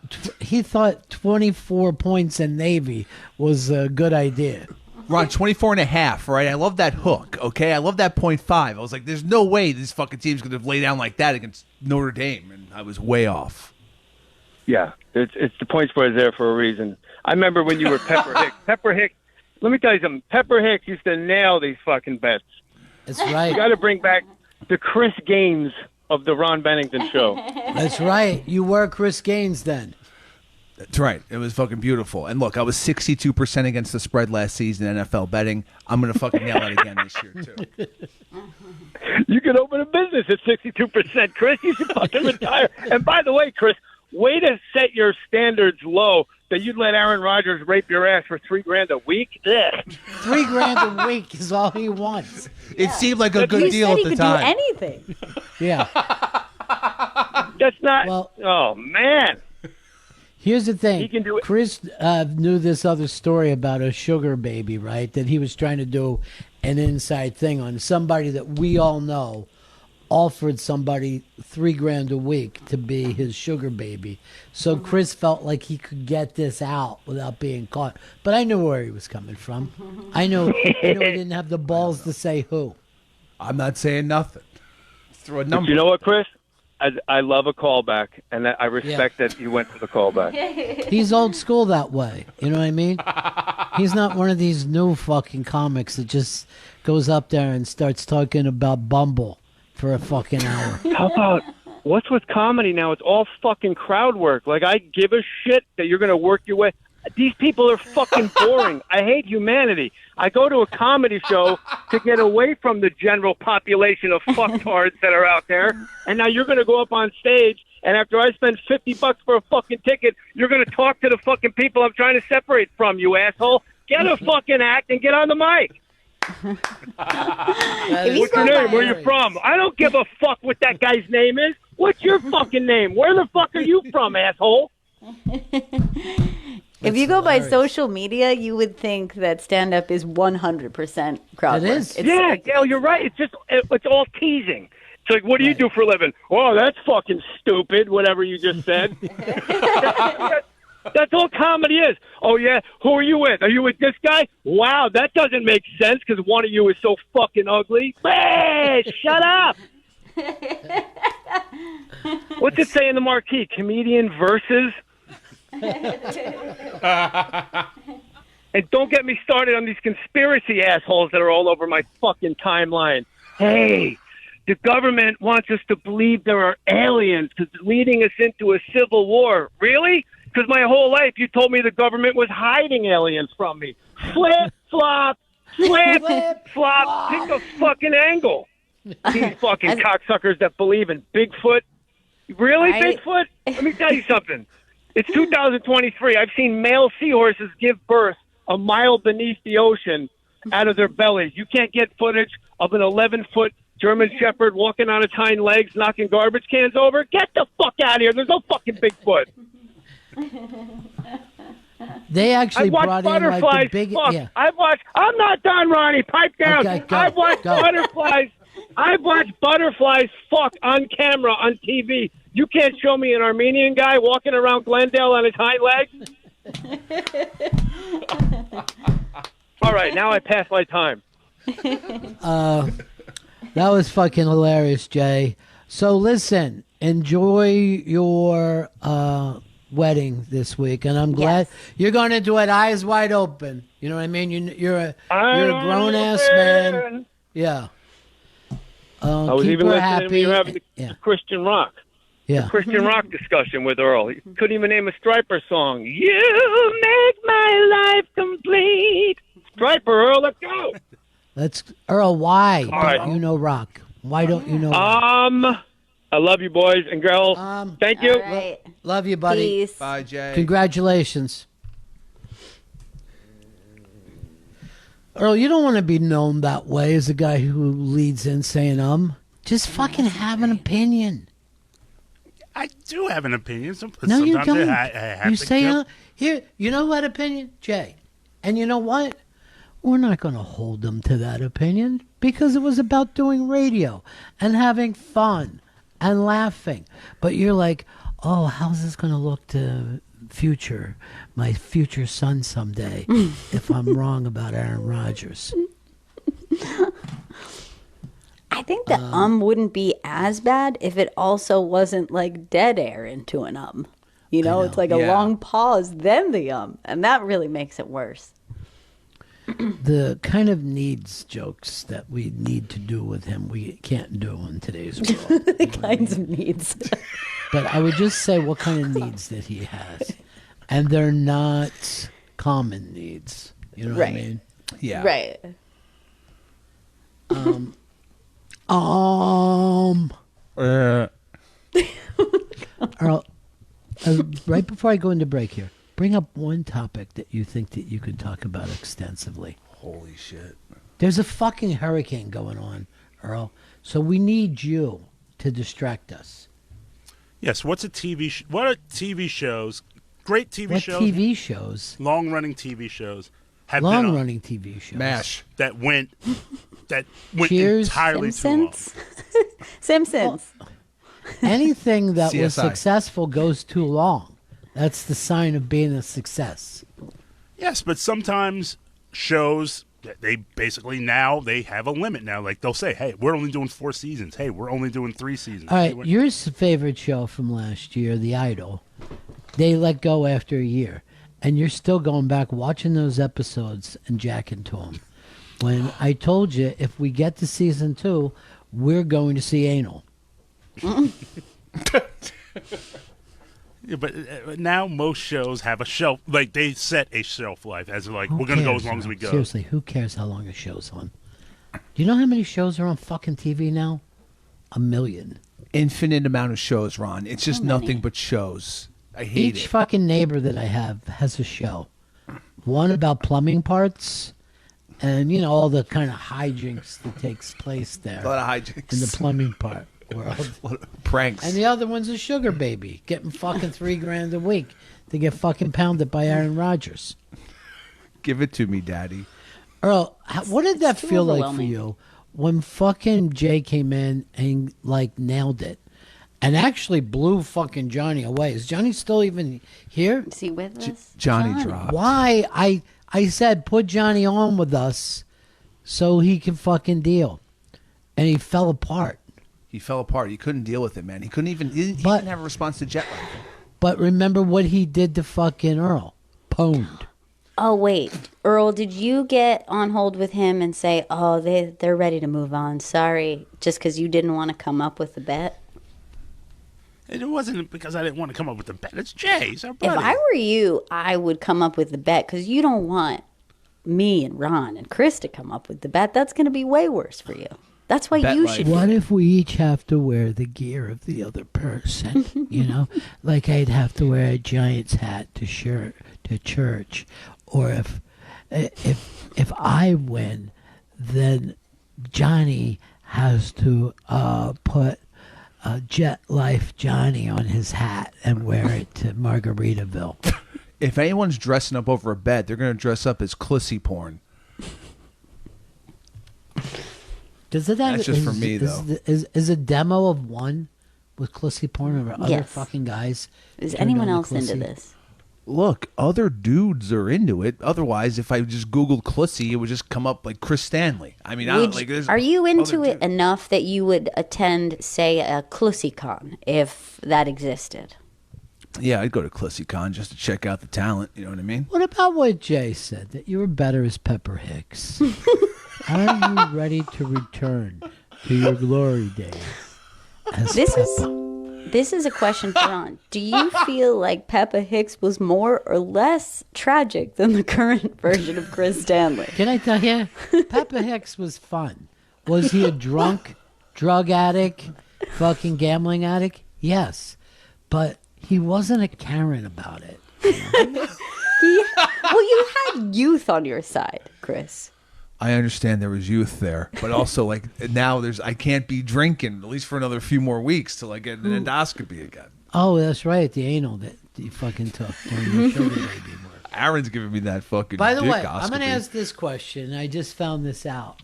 24 points in Navy was a good idea. Ron, 24 and a half, right? I love that hook, okay? I love that 0.5. I was like, there's no way this fucking team's going to lay down like that against Notre Dame, and I was way off. Yeah, it's the point spread is there for a reason. I remember when you were Pepper Hicks. Pepper Hicks, let me tell you something. Pepper Hicks used to nail these fucking bets. That's right. You got to bring back the Chris Gaines of the Ron Bennington show. That's right. You were Chris Gaines then. That's right. It was fucking beautiful. And look, I was 62% against the spread last season in NFL betting. I'm going to fucking nail it again this year, too. You could open a business at 62%, Chris. You should fucking retire. And by the way, Chris, way to set your standards low that you'd let Aaron Rodgers rape your ass for $3,000 a week. Ugh. $3,000 a week is all he wants. It seemed like a good deal at the time. He could do anything. Yeah. That's not. Well, oh, man. Here's the thing. He can do it. Chris knew this other story about a sugar baby, right? That he was trying to do an inside thing on. Somebody that we all know offered somebody $3,000 a week to be his sugar baby. So Chris felt like he could get this out without being caught. But I knew where he was coming from. I know he didn't have the balls to say who. I'm not saying nothing. Throw a number. But you know what, Chris? I love a callback, and I respect that you went for the callback. He's old school that way. You know what I mean? He's not one of these new fucking comics that just goes up there and starts talking about Bumble for a fucking hour. How about, what's with comedy now? It's all fucking crowd work. Like, I give a shit that you're going to work your way. These people are fucking boring. I hate humanity. I go to a comedy show to get away from the general population of fucktards that are out there, and now you're going to go up on stage, and after I spend $50 for a fucking ticket, you're going to talk to the fucking people I'm trying to separate from, you asshole. Get a fucking act and get on the mic. What's your name? Where you from? I don't give a fuck what that guy's name is. What's your fucking name? Where the fuck are you from, asshole? If you go by social media, you would think that stand-up is 100% crowd work. It is. Yeah, Gail, you're right. It's all teasing. It's like, what do you do for a living? Oh, that's fucking stupid, whatever you just said. That's all comedy is. Oh, yeah, who are you with? Are you with this guy? Wow, that doesn't make sense because one of you is so fucking ugly. Hey, shut up. What's it say in the marquee? Comedian versus... And don't get me started on these conspiracy assholes that are all over my fucking timeline. Hey, the government wants us to believe there are aliens because it's leading us into a civil war. Really? Because my whole life you told me the government was hiding aliens from me. Flip, flop, flip, flop. Pick a fucking angle. These fucking cocksuckers that believe in Bigfoot. Really, Bigfoot? Let me tell you something. It's 2023. I've seen male seahorses give birth a mile beneath the ocean out of their bellies. You can't get footage of an 11-foot German Shepherd walking on its hind legs, knocking garbage cans over. Get the fuck out of here. There's no fucking Bigfoot. They actually brought in like the big. Yeah. I'm not done, Ronnie. Pipe down. Okay, I've watched butterflies. I've watched butterflies fuck on camera on TV. You can't show me an Armenian guy walking around Glendale on his hind legs. All right, now I pass my time. That was fucking hilarious, Jay. So listen, enjoy your wedding this week, and I'm glad you're going into it eyes wide open. You know what I mean? You're a grown ass man. Yeah. I was even listening when you were having the Christian rock. Yeah. The Christian rock discussion with Earl. He couldn't even name a Striper song. You make my life complete. Striper, Earl, let's go. Earl, why don't you know rock? Why don't you know rock? I love you, boys and girls. Thank you. Right. Love you, buddy. Peace. Bye, Jay. Congratulations. Earl, you don't want to be known that way as a guy who leads in saying just fucking have an opinion. I do have an opinion. No, you don't. I have you to say here. You know what opinion, Jay? And you know what? We're not going to hold them to that opinion because it was about doing radio and having fun and laughing. But you're like, oh, how's this going to look to my future son someday if I'm wrong about Aaron Rodgers? I think the wouldn't be as bad if it also wasn't like dead air into an You know, it's like a long pause, then the and that really makes it worse. The kind of needs jokes that we need to do with him, we can't do in today's world. The kinds of needs. But I would just say what kind of needs that he has. And they're not common needs. You know what I mean? Yeah. Right. Earl, right before I go into break here, bring up one topic that you think that you could talk about extensively. Holy shit. There's a fucking hurricane going on, Earl. So we need you to distract us. Yes, what are TV shows, great TV shows? What TV shows? Long-running TV shows. Long-running TV shows. MASH. That went Cheers. entirely Simpsons. too long. Simpsons. Well, anything that was CSI. successful goes too long. That's the sign of being a success. Yes, but sometimes shows, they basically now they have a limit now. Like they'll say, hey, we're only doing 4 seasons. Hey, we're only doing 3 seasons. All right, your favorite show from last year, The Idol, they let go after a year. And you're still going back watching those episodes and jacking to them. When I told you, if we get to season 2, we're going to see anal. Yeah, but now most shows have a shelf, like they set a shelf life as like we're going to go as long as we go. Seriously, who cares how long a show's on? Do you know how many shows are on fucking TV now? 1 million. Infinite amount of shows, Ron. It's just nothing but shows. I hate Each fucking neighbor that I have has a show. One about plumbing parts and, you know, all the kind of hijinks that takes place there. A lot of hijinks. In the plumbing part world. Pranks. And the other one's a sugar baby, getting fucking $3,000 a week to get fucking pounded by Aaron Rodgers. Give it to me, Daddy. Earl, what did that feel like for you when fucking Jay came in and, like, nailed it? And actually blew fucking Johnny away. Is Johnny still even here? Is he with us? Johnny dropped. Why? I said put Johnny on with us so he can fucking deal. And he fell apart. He fell apart. He couldn't deal with it, man. He didn't have a response to jet lag. But remember what he did to fucking Earl. Pwned. Oh, wait. Earl, did you get on hold with him and say, oh, they're ready to move on? Sorry, just because you didn't want to come up with the bet? It wasn't because I didn't want to come up with the bet. It's Jay. He's our buddy. If I were you, I would come up with the bet because you don't want me and Ron and Chris to come up with the bet. That's going to be way worse for you. That's why Bet you life. should. What if we each have to wear the gear of the other person? You know, like I'd have to wear a Giants hat to church, or if I win, then Johnny has to put Jet Life Johnny on his hat and wear it to Margaritaville. If anyone's dressing up over a bet, they're going to dress up as Clissy porn. Does it have? That's just for me, though. Is a demo of one with Clissy porn or other Yes. fucking guys? Is turned anyone on to else into Clissy? this? Look, other dudes are into it. Otherwise, if I just Googled Clissy, it would just come up like Chris Stanley. I mean, I don't like. Are you into other it enough that you would attend, say, a ClussyCon if that existed? Yeah, I'd go to ClissyCon just to check out the talent. You know what I mean? What about what Jay said, that you were better as Pepper Hicks? Are you ready to return to your glory days? As This is a question for Ron. Do you feel like Peppa Hicks was more or less tragic than the current version of Chris Stanley? Can I tell you, Peppa Hicks was fun. Was he a drunk, drug addict, fucking gambling addict? Yes, but he wasn't a Karen about it. Well, you had youth on your side, Chris. I understand there was youth there, but also like now I can't be drinking at least for another few more weeks till I get an endoscopy again. Oh, that's right, the anal that you fucking took during your sugar baby work. Aaron's giving me that fucking. By the way, dickoscopy. I'm going to ask this question. I just found this out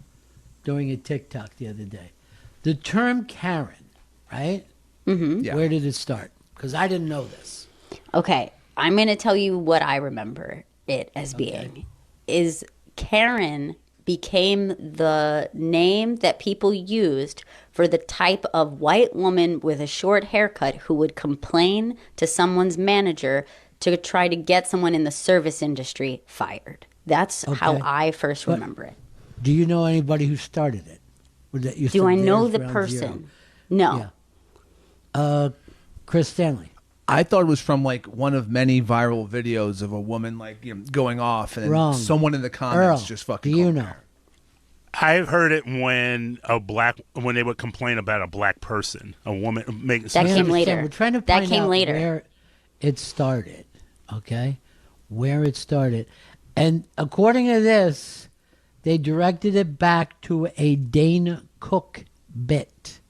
during a TikTok the other day. The term Karen, right? Mm-hmm. Yeah. Where did it start? Because I didn't know this. Okay, I'm going to tell you what I remember it as being. Is Karen became the name that people used for the type of white woman with a short haircut who would complain to someone's manager to try to get someone in the service industry fired. That's how I first remember it. Do you know anybody who started it? Or that used Do to I know dance the around person? zero? No. Yeah. Chris Stanley. I thought it was from like one of many viral videos of a woman like going off, and then Wrong. someone in the comments Earl, just fucking. do you called know? her. I've heard it when they would complain about a black person, a woman making. That came later. We're trying to That find came out later. where it started, okay? Where it started. And according to this, they directed it back to a Dane Cook bit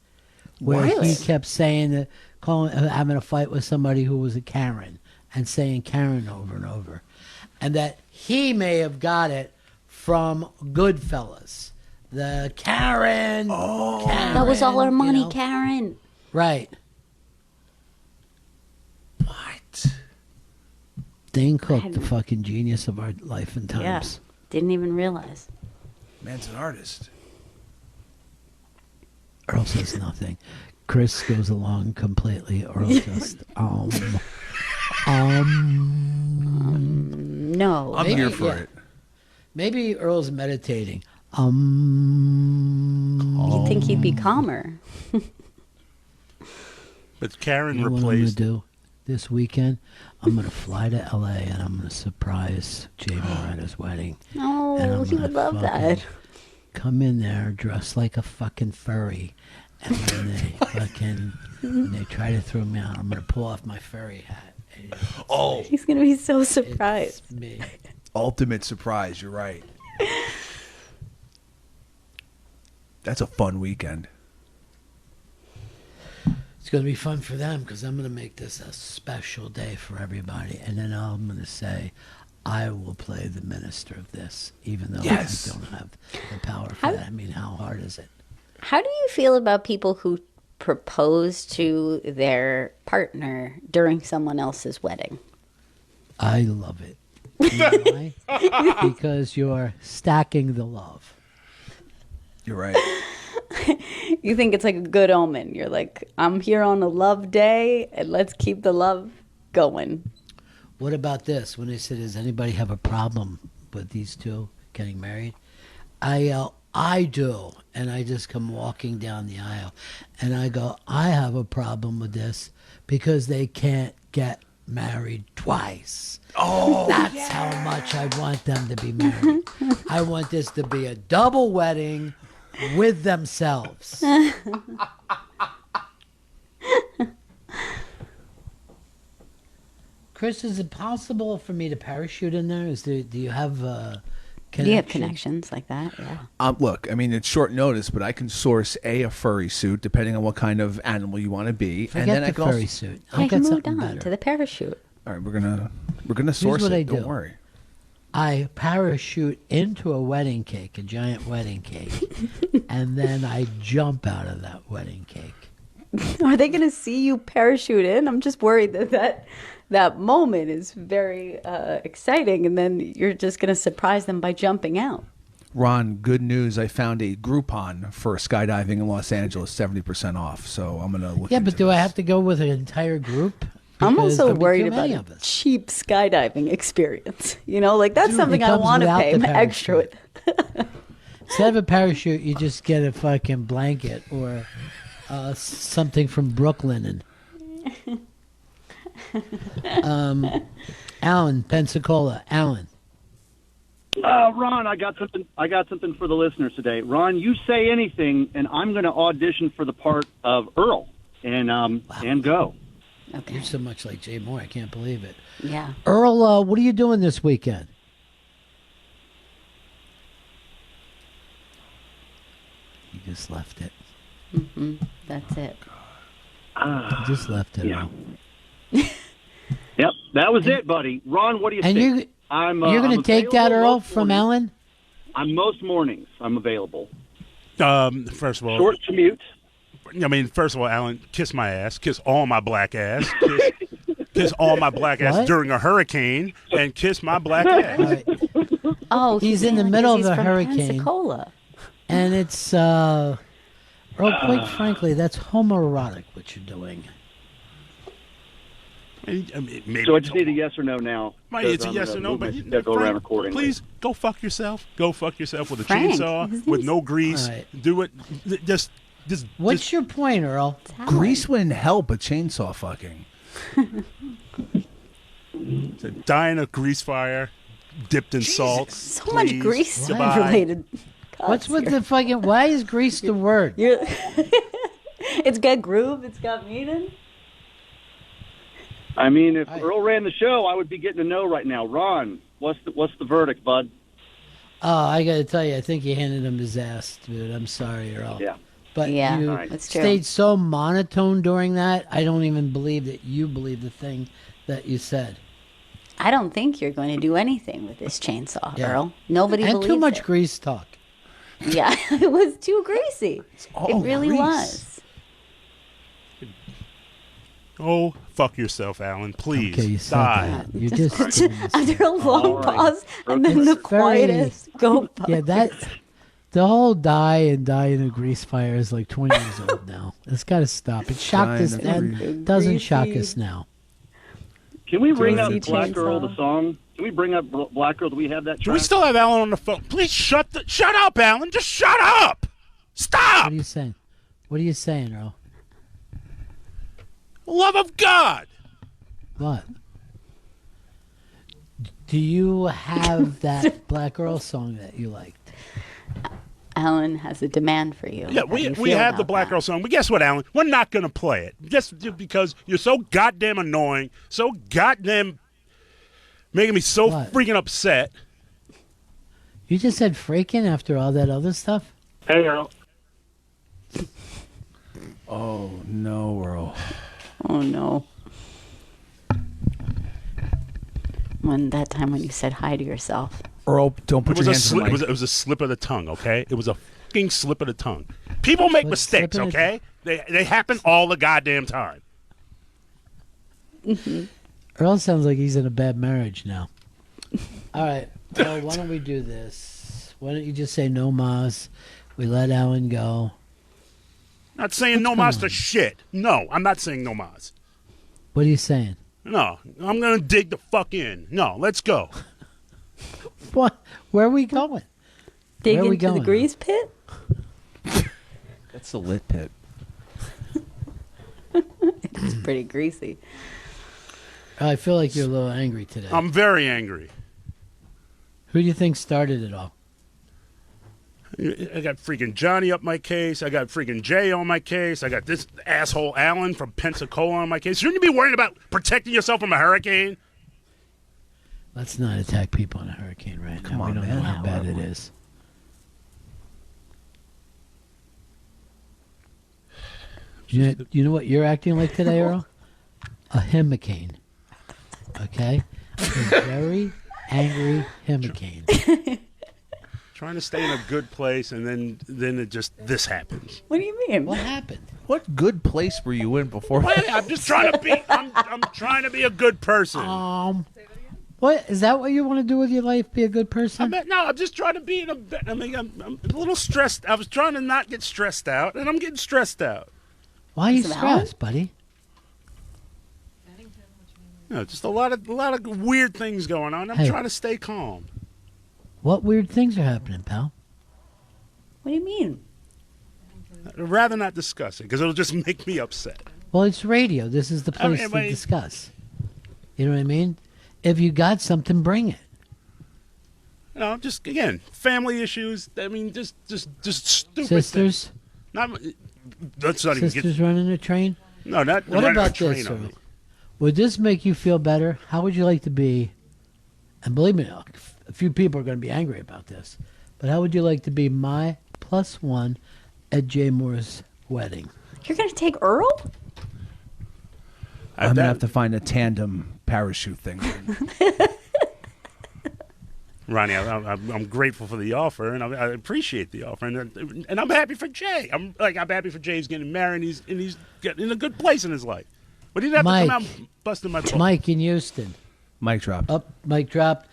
where Really? he kept saying that, having a fight with somebody who was a Karen and saying Karen over and over. And that he may have got it from Goodfellas. The Karen. Oh, Karen, That was all our money, you know? Karen. Right. What? Dane Cook, the fucking genius of our life and Yeah. times. Didn't even realize. Man's an artist. Earl says nothing. Chris goes along completely. Earl just, No. I'm Maybe, here for yeah. it. Maybe Earl's meditating. You'd think he'd be calmer. But Karen You know what I'm going to replaced. do this weekend? I'm going to fly to L.A. and I'm going to surprise Jay Moretta's wedding. And Oh, I'm he gonna would love fucking that. Come in there dressed like a fucking furry. And when they try to throw me out, I'm going to pull off my furry hat. And Oh, He's going to be so surprised. it's me. ultimate surprise. You're right. That's a fun weekend. It's going to be fun for them because I'm going to make this a special day for everybody. And then I'm going to say, I will play the minister of this, even though Yes. I don't have the power for that. I mean, how hard is it? How do you feel about people who propose to their partner during someone else's wedding? I love it. You know why? Because you're stacking the love. You're right. You think it's like a good omen. You're like, I'm here on a love day, and let's keep the love going. What about this? When they said, does anybody have a problem with these two getting married? I yell, I do. And I just come walking down the aisle. And I go, I have a problem with this because they can't get married twice. Oh, that's how much I want them to be married. I want this to be a double wedding with themselves. Chris, is it possible for me to parachute in there? Do you have Do you have connections like that? Yeah. Look, I mean, it's short notice, but I can source a furry suit depending on what kind of animal you want to be. Forget and then the I can furry also, suit. I I'll moved get on better. to the parachute. All right, we're gonna source what it. I Don't do. worry. I parachute into a wedding cake, a giant wedding cake, and then I jump out of that wedding cake. Are they going to see you parachute in? I'm just worried that moment is very exciting, and then you're just going to surprise them by jumping out. Ron, good news. I found a Groupon for skydiving in Los Angeles, 70% off. So I'm gonna look. Yeah, into but do I this. have to go with an entire group? I'm Because also there'll be worried too about many a of us. cheap skydiving experience. You know, like that's Dude, something it I comes want to without pay the extra with. Instead of a parachute, you just get a fucking blanket or something from Brooklyn. And Alan, Pensacola. Alan. Ron, I got something for the listeners today. Ron, you say anything, and I'm going to audition for the part of Earl and go. Okay. You're so much like Jay Moore. I can't believe it. Yeah. Earl, what are you doing this weekend? He just left it. That's it. He just left it. Yeah. Earl. Yep, that was it, buddy. Ron, what do you And think? you're going to take that, available Earl, most from mornings. Alan? Most mornings I'm available. First of all, Short commute. I mean, first of all, Alan, kiss my ass, kiss all my black ass, kiss all my black ass What? during a hurricane, and kiss my black ass. All right. Oh, He's in the saying middle because of a he's from hurricane. Pensacola. And it's, Earl, quite frankly, that's homoerotic what you're doing. I mean, maybe So I just need a yes or no now. It's a because yes I'm or gonna no, move but my schedule Frank, around accordingly. please go fuck yourself. Go fuck yourself with a Frank, chainsaw, his with name's- no grease. All right. Do it. Just What's your point, Earl? Grease wouldn't help a chainsaw fucking. die in a grease fire, dipped in salt. So much please. grease Goodbye. related. What's with the fucking... Why is grease the word? It's got groove. It's got meaning. I mean, if Earl ran the show, I would be getting a no right now. Ron, what's the verdict, bud? Oh, I got to tell you, I think you handed him his ass, dude. I'm sorry, Earl. Yeah. But Yeah, you Alright. that's true. stayed so monotone during that, I don't even believe that you believe the thing that you said. I don't think you're going to do anything with this chainsaw, Yeah. Earl. Nobody And believes too much it. grease talk. Yeah, it was too greasy. all It really grease. was. Oh, fuck yourself, Alan. Please. Okay, you said die. that. You just... After a long All right. pause, and then It's the very- quietest go. Yeah, that... The whole die in a grease fire is like 20 years old now. It's got to stop. It shocked Die us in a then. grease- Doesn't shock Greasy. us now. Can we bring up Greasy Black Girl, chainsaw. the song? Can we bring up Black Girl? Do we have that Do track? we still have Alan on the phone? Please shut up, Alan. Just shut up. Stop. What are you saying? What are you saying, Earl? Love of God. What? Do you have that Black Girl song that you liked? Alan has a demand for you. Yeah, How do we you we feel have the about Black that? Girl song, but guess what, Alan? We're not going to play it just because you're so goddamn annoying, so goddamn making me so What? freaking upset. You just said freaking after all that other stuff? Hey, Earl. Oh no, Earl. Oh no. That time when you said hi to yourself. Earl, don't put It was your a hands on slip. the mic. It was a slip of the tongue. Okay, it was a fucking slip of the tongue. People make Slip mistakes. of the Okay, they happen all the goddamn time. Earl sounds like he's in a bad marriage now. All right. Well, why don't we do this? Why don't you just say no mas? We let Alan go. Not saying no mas to shit. No, I'm not saying no mas. What are you saying? No, I'm going to dig the fuck in. No, let's go. What? Where are we going? Dig Where are we into the going? grease pit? That's the lit pit. It's pretty greasy. I feel like you're a little angry today. I'm very angry. Who do you think started it all? I got freaking Johnny up my case. I got freaking Jay on my case. I got this asshole Alan from Pensacola on my case. Shouldn't you be worried about protecting yourself from a hurricane? Let's not attack people in a hurricane right now. on, We don't man. know how bad it is. You know what you're acting like today, Earl? A hurricane. Okay? A very angry hurricane. Trying to stay in a good place, and then it just this happens. What do you mean? What happened? What good place were you in before? I'm just trying to be. I'm trying to be a good person. What is that? What you want to do with your life? Be a good person? I'm just trying to be in a. I mean, I'm a little stressed. I was trying to not get stressed out, and I'm getting stressed out. Why are you Some stressed, buddy? No, just a lot of weird things going on. I'm Hey. trying to stay calm. What weird things are happening, pal? What do you mean? I'd rather not discuss it because it'll just make me upset. Well, it's radio. This is the place to discuss. You know what I mean? If you got something, bring it. You know, just again, family issues. I mean, just stupid Sisters? things. Not. Let's not even Sisters get. running a train? No, not. What running a about train this, on Earl? me. Would this make you feel better? How would you like to be? And believe me, a few people are going to be angry about this. But how would you like to be my +1 at Jay Moore's wedding? You're going to take Earl? I'm gonna have to find a tandem parachute thing. Ronnie, I'm grateful for the offer, and I appreciate the offer, and I'm happy for Jay. I'm happy for Jay's getting married, and he's getting in a good place in his life. But he didn't have to come out busting my balls. Mike in Houston. Mic drop. Up, mic dropped.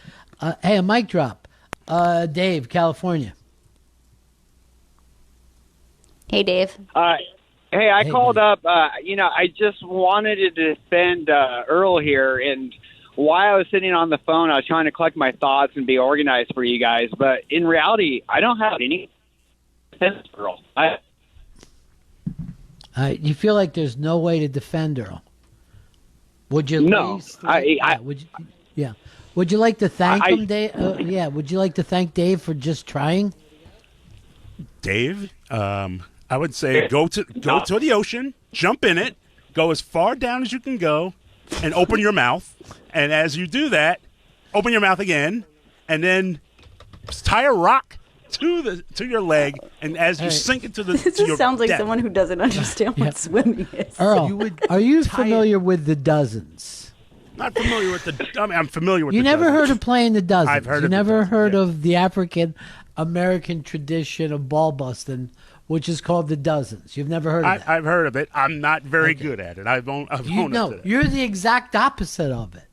Hey, a mic drop. Dave, California. Hey, Dave. Hey, I Hey, called buddy. up. I just wanted to defend Earl here, and while I was sitting on the phone, I was trying to collect my thoughts and be organized for you guys. But in reality, I don't have any defense for Earl. You feel like there's no way to defend Earl. Would you? No, would you? Yeah. Would you like to thank I- him, Dave? Yeah. Would you like to thank Dave for just trying? Dave, I would say go to the ocean, jump in it, go as far down as you can go, and open your mouth. And as you do that, open your mouth again, and then tie a rock to your leg. And as you sink into the, This to your just sounds like death. someone who doesn't understand what swimming is. Earl, are you familiar with the dozens? Not familiar with the. I mean, I'm familiar with. You the never dozens. heard of playing the dozens. I've heard You of the never dozens, heard yeah. of the African American tradition of ball busting, which is called the dozens. You've never heard of that. I've heard of it. I'm not very good at it. I've owned up to that. You're the exact opposite of it.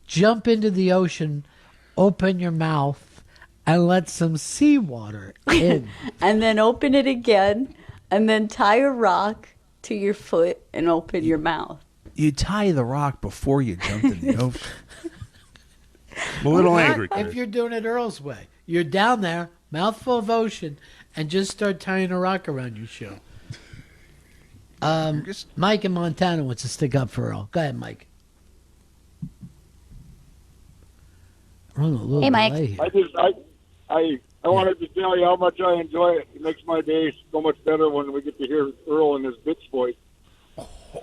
Jump into the ocean, open your mouth, and let some seawater in. And then open it again, and then tie a rock to your foot and open your mouth. You tie the rock before you jump in the ocean. I'm a little Not angry. if you're doing it Earl's way. You're down there, mouthful of ocean, and just start tying a rock around your shoe. Mike in Montana wants to stick up for Earl. Go ahead, Mike. We're on a little Hey, Mike. delay here. I wanted to tell you how much I enjoy it. It makes my day so much better when we get to hear Earl in his bitch voice.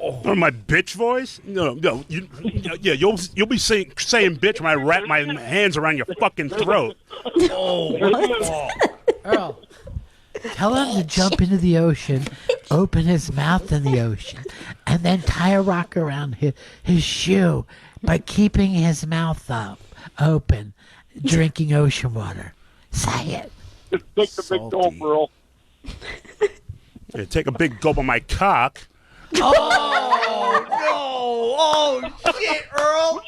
Oh, my bitch voice? No. You'll be saying bitch when I wrap my hands around your fucking throat. Earl, tell him to jump into the ocean, open his mouth in the ocean, and then tie a rock around his shoe by keeping his mouth open, drinking ocean water. Say it. Just take the big gulp, Earl. Yeah, take a big gulp of my cock. Oh, no. Oh, shit, Earl.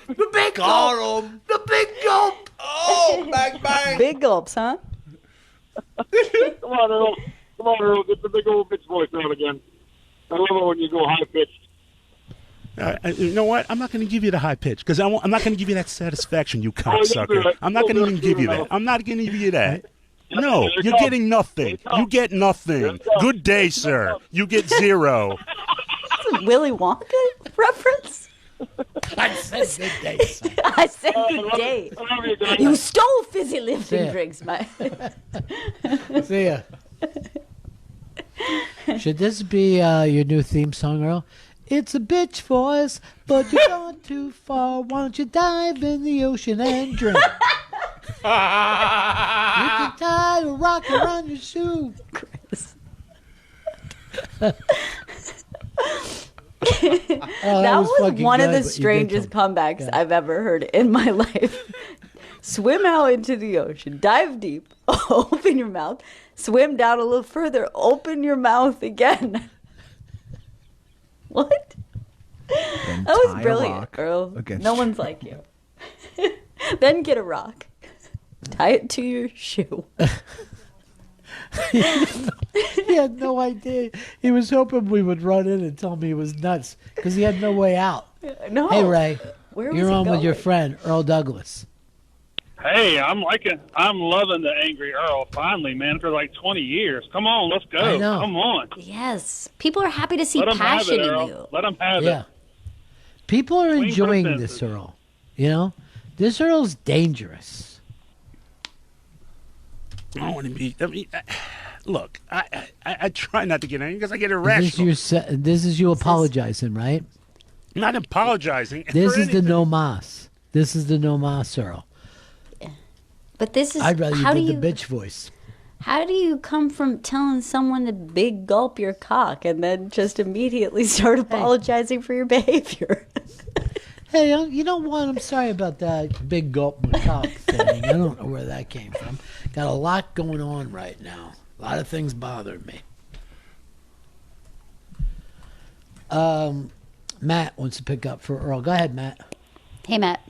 The big Got him. The big gulp. Oh, bang, bang. Big gulps, huh? Come on, Earl. Get the big old bitch voice out again. I love it when you go high pitched. You know what? I'm not going to give you the high pitch because I'm not going to give you that satisfaction, you cocksucker. I'm not going to even give you that. I'm not going to give you that. No, you're getting nothing. You get nothing. Good day, sir. You get 0. That's a Willy Wonka reference. I said good day, son. I said good day. You stole fizzy lifting drinks, my. See ya. Should this be your new theme song, Earl? It's a bitch voice, but you're gone too far. Why don't you dive in the ocean and drink? You can tie a rock around your shoe. Chris. That was one of the strangest comebacks I've ever heard in my life. Swim out into the ocean, dive deep, open your mouth, swim down a little further, open your mouth again. What? That was brilliant, Earl. No one's like you. Then get a rock. Tie it to your shoe. He had no idea. He was hoping we would run in and tell me he was nuts because he had no way out. No. Hey, Ray. Where was you're he on going? with your friend, Earl Douglas. Hey, I'm loving the Angry Earl. Finally, man, for like 20 years. Come on, let's go. I know. Come on. Yes. People are happy to see Let 'em have passion it, in Earl. you. Let them have Yeah. it. People are Swing for the enjoying fences. this Earl. You know? This Earl's dangerous. I don't want to be. I mean, look, I try not to get angry because I get This irrational. is you apologizing, right? I'm not apologizing. This for is the anything. no mas. This is the no mas, Earl. But this is I'd rather how you do did the you bitch voice. how do you come from telling someone to big gulp your cock and then just immediately start apologizing for your behavior? Hey, you know what? I'm sorry about that big gulp my cock thing. I don't know where that came from. Got a lot going on right now. A lot of things bothering me. Matt wants to pick up for Earl. Go ahead, Matt. Hey, Matt.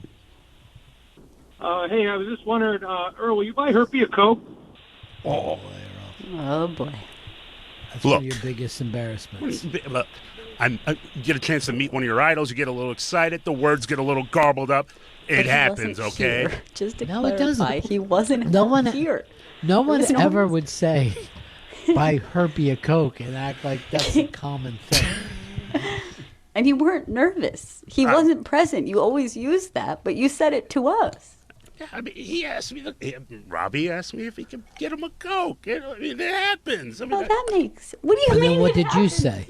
Hey, I was just wondering, Earl, will you buy Herpy a Coke? Oh boy. That's Look. one of your biggest embarrassments. Look, you get a chance to meet one of your idols. You get a little excited. The words get a little garbled up. But It he happens, wasn't okay? here. Just to No, it clarify, doesn't. he wasn't No one- here. No one was no ever one- would say, buy Herpy a Coke and act like that's a common thing. And you weren't nervous. He wasn't present. You always use that, but you said it to us. Yeah, I mean, he asked me. Robbie asked me if he could get him a Coke. I mean, it happens. I mean, Well, that makes. What do you And mean? then what it did you happens? say?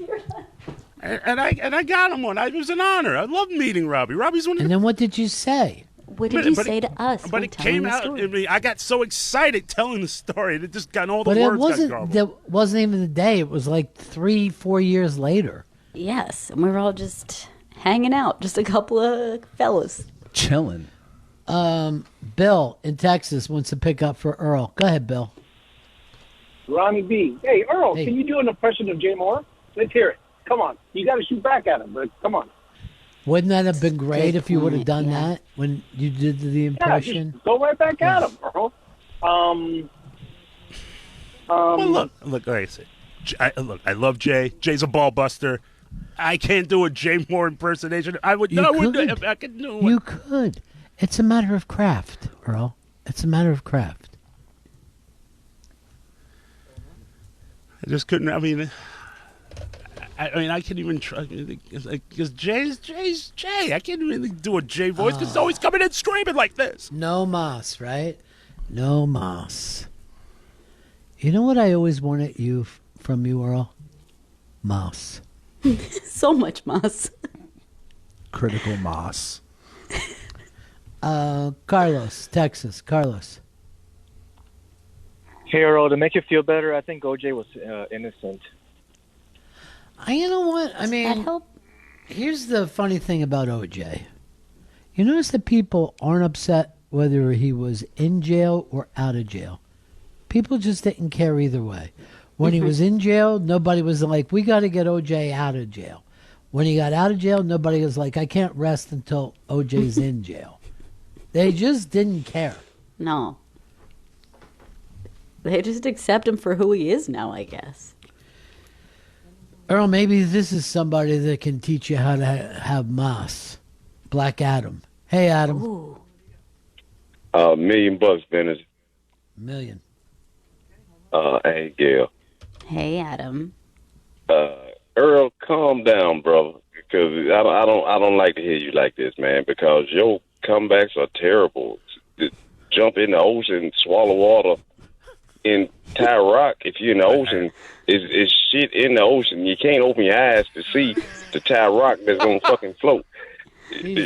and I got him one. It was an honor. I loved meeting Robbie. Robbie's one of And the. then what did you say? What did you say to us? But when it telling came the out. story? I mean, I got so excited telling the story. It just got all the But it words got wasn't. garbled. That wasn't even the day. It was like 3-4 years later. Yes, and we were all just hanging out, just a couple of fellas. Chilling. Bill in Texas wants to pick up for Earl. Go ahead, Bill. Ronnie B. Hey, Earl, Hey. can you do an impression of Jay Moore? Let's hear it. Come on. You got to shoot back at him, but come on. Wouldn't that have been great Good if you would have point, done yeah. that when you did the Yeah, impression? just go right back at him, Earl. Well, look, like I said, I love Jay. Jay's a ball buster. I can't do a Jay Moore impersonation. I would. You I would. could. If I could do it. You could. It's a matter of craft, Earl. It's a matter of craft. I just couldn't. I mean, I can't even try because Jay's Jay. I can't even do a Jay voice because he's always coming in screaming like this. No mas, right? No mas. You know what I always wanted from you, Earl? Mas. So much moss. Critical moss. Carlos, Texas. Carlos. Hey, Earl, to make you feel better, I think OJ was innocent. You know what? I That mean, help? here's the funny thing about OJ. You notice that people aren't upset whether he was in jail or out of jail. People just didn't care either way. When he was in jail, nobody was like, we got to get OJ out of jail. When he got out of jail, nobody was like, I can't rest until OJ's in jail. They just didn't care. No. They just accept him for who he is now, I guess. Earl, maybe this is somebody that can teach you how to have mas. Black Adam. Hey, Adam. Ooh. $1,000,000, Dennis. $1,000,000. Hey, Gail. Hey, Adam. Earl, calm down, brother, because I don't like to hear you like this, man. Because your comebacks are terrible. Jump in the ocean, swallow water, in tie rock. If you're in the ocean, is shit in the ocean. You can't open your eyes to see the tie rock that's gonna fucking float.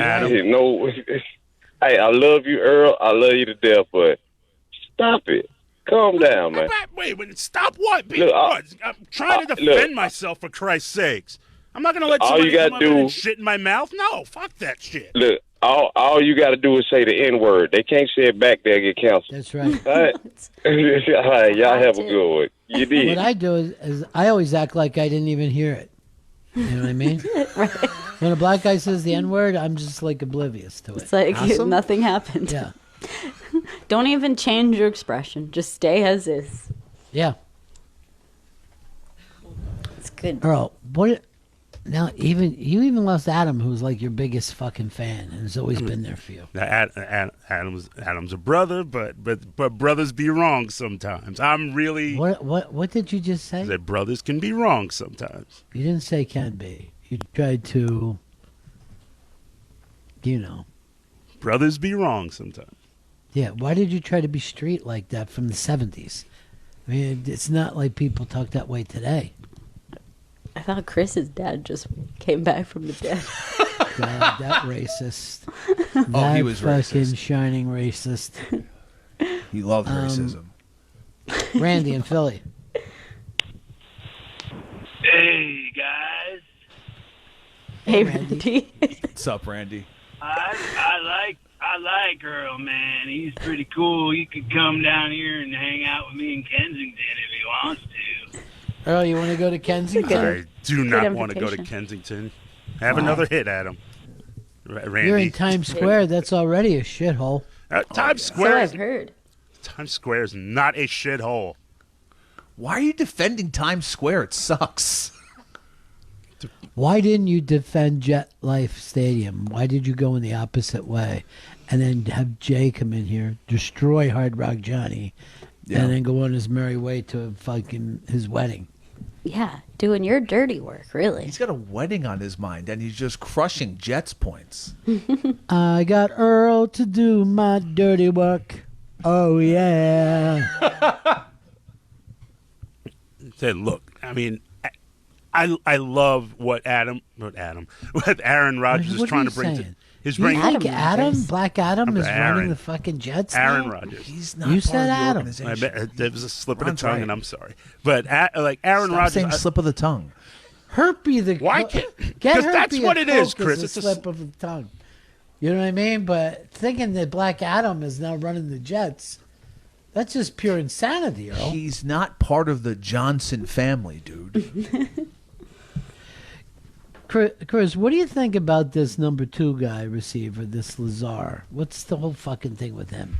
Adam. You know, hey, I love you, Earl. I love you to death, but stop it. Calm down, man. Wait, stop what? Look, what? I'm trying to defend myself, for Christ's sakes. I'm not going to let somebody come up and shit in my mouth. No, fuck that shit. Look, all you got to do is say the N-word. They can't say it back there and get canceled. That's right. All right? All right, y'all have a good one. You did. What I do is I always act like I didn't even hear it. You know what I mean? Right. When a black guy says the N-word, I'm just like oblivious to it. It's like nothing happened. Yeah. Don't even change your expression. Just stay as is. Yeah. It's good. Earl, what? Now, you lost Adam, who's like your biggest fucking fan, and has always been there for you. Adam's a brother, but brothers be wrong sometimes. I'm really. What did you just say? That brothers can be wrong sometimes. You didn't say can be. You tried to. Brothers be wrong sometimes. Yeah, why did you try to be street like that from the 70s? I mean, it's not like people talk that way today. I thought Chris's dad just came back from the dead. God, that racist. He was fucking racist. Shining racist. He loved racism. Randy in Philly. Hey, guys. Hey, Randy. What's up, Randy? I like Earl, man. He's pretty cool. You could come down here and hang out with me in Kensington if he wants to. Earl, you want to go to Kensington? I do not want to go to Kensington. Have another hit, Adam. Randy. You're in Times Square. That's already a shithole. Times Square. So I've heard. Times Square is not a shithole. Why are you defending Times Square? It sucks. Why didn't you defend Jet Life Stadium? Why did you go in the opposite way? And then have Jay come in here, destroy Hard Rock Johnny, and then go on his merry way to fucking his wedding. Yeah, doing your dirty work, really. He's got a wedding on his mind, and he's just crushing Jets points. I got Earl to do my dirty work. Oh, yeah. Said, look, I mean, I love what Aaron Rodgers is trying to bring to. He's bringing Adam, Black Adam is Aaron. running the fucking Jets. Aaron now? Rodgers. He's not You part said of the Adam. organization. There was a slip of the Ron's tongue, right. and I'm sorry, but Aaron Stop Rodgers. saying slip of the tongue. Herpy the Why can't? get Because herpy that's what a it is, Coke Chris. a slip of the tongue. You know what I mean? But thinking that Black Adam is now running the Jets, that's just pure insanity, Earl. He's not part of the Johnson family, dude. Chris, what do you think about this number 2 guy receiver, this Lazar? What's the whole fucking thing with him?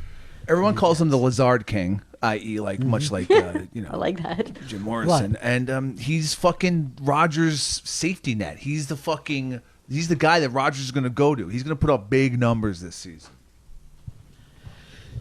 Everyone calls him the Lazard King, i.e., like much like I like that. Jim Morrison, and he's fucking Rodgers' safety net. He's the guy that Rodgers is going to go to. He's going to put up big numbers this season.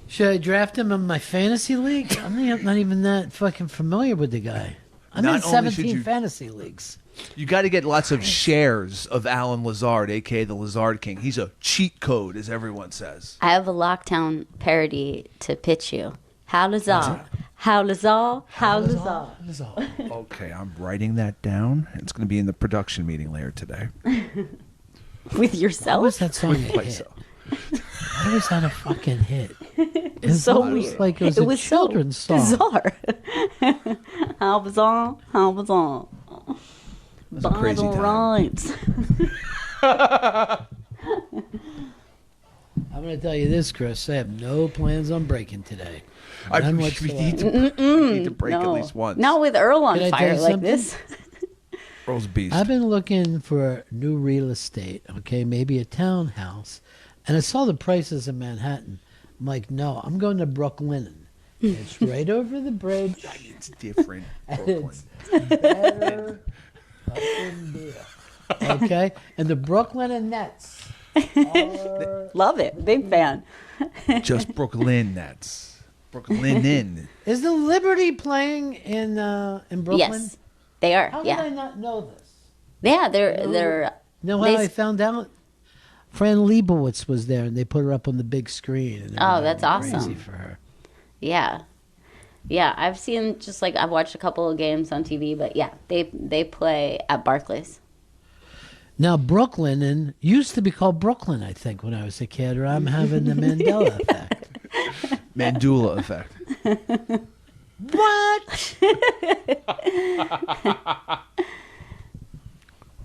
Should I draft him in my fantasy league? I'm not even that fucking familiar with the guy. I'm Not in only should 17 you- fantasy leagues. You got to get lots of shares of Alan Lazard, a.k.a. the Lazard King. He's a cheat code, as everyone says. I have a Lockdown parody to pitch you. How Lazar? How Lazar? How Lazar? Okay, I'm writing that down. It's going to be in the production meeting later today. With yourself? How was that song a hit? Myself. Why was that a fucking hit? It's so It weird. like it was a children's so song. bizarre. How bizarre? How bizarre? It was a crazy Bottle time. rights. I'm going to tell you this, Chris. I have no plans on breaking today. None We whatsoever. need to break No. at least once. Not with Earl on Can I tell fire you like something? this. Earl's beast. I've been looking for new real estate, okay, maybe a townhouse. And I saw the prices in Manhattan. I'm like, no, I'm going to Brooklyn. It's right over the bridge. It's different. And Brooklyn. it's better. fucking deal. Okay? And the Brooklyn Nets are... Love it. Big fan. Just Brooklyn Nets. Brooklyn. Is the Liberty playing in Brooklyn? Yes, they are. How yeah. did I not know this? Yeah, they're. You know how I found out? Fran Lebowitz was there, and they put her up on the big screen. And oh, that's crazy awesome for her. Yeah, yeah. I've seen I've watched a couple of games on TV, but yeah, they play at Barclays. Now, Brooklyn used to be called Brooklyn, I think, when I was a kid, or I'm having the Mandela effect. Mandula effect. What?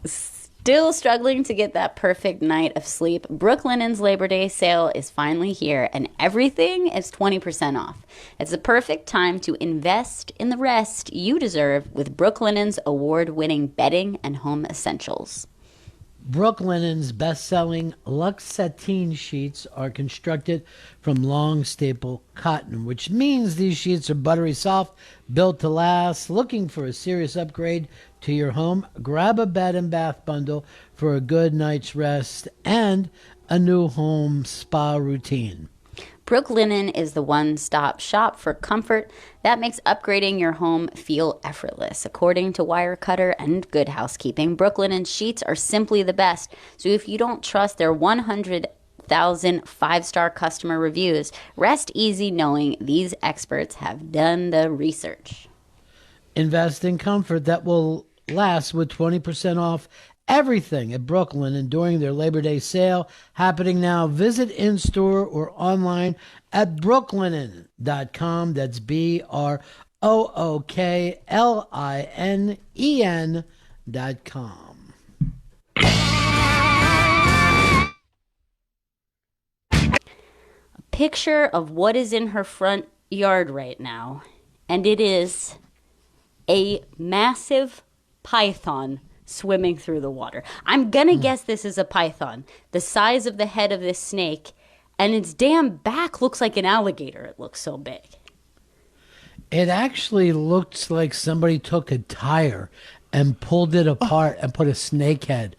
Still struggling to get that perfect night of sleep? Brooklinen's Labor Day sale is finally here, and everything is 20% off. It's the perfect time to invest in the rest you deserve with Brooklinen's award-winning bedding and home essentials. Brooklinen's best-selling Luxe Sateen sheets are constructed from long staple cotton, which means these sheets are buttery soft, built to last. Looking for a serious upgrade to your home? Grab a bed and bath bundle for a good night's rest and a new home spa routine. Brooklinen is the one-stop shop for comfort that makes upgrading your home feel effortless. According to Wirecutter and Good Housekeeping, Brooklinen sheets are simply the best. So if you don't trust their 100,000 five-star customer reviews, rest easy knowing these experts have done the research. Invest in comfort that will last with 20% off everything at Brooklyn and during their Labor Day sale happening now. Visit in-store or online at brooklinen.com. That's BROOKLINEN.com. A picture of what is in her front yard right now, and it is a massive python swimming through the water. I'm gonna guess this is a python, the size of the head of this snake, and its damn back looks like an alligator. It looks so big. It actually looks like somebody took a tire and pulled it apart and put a snake head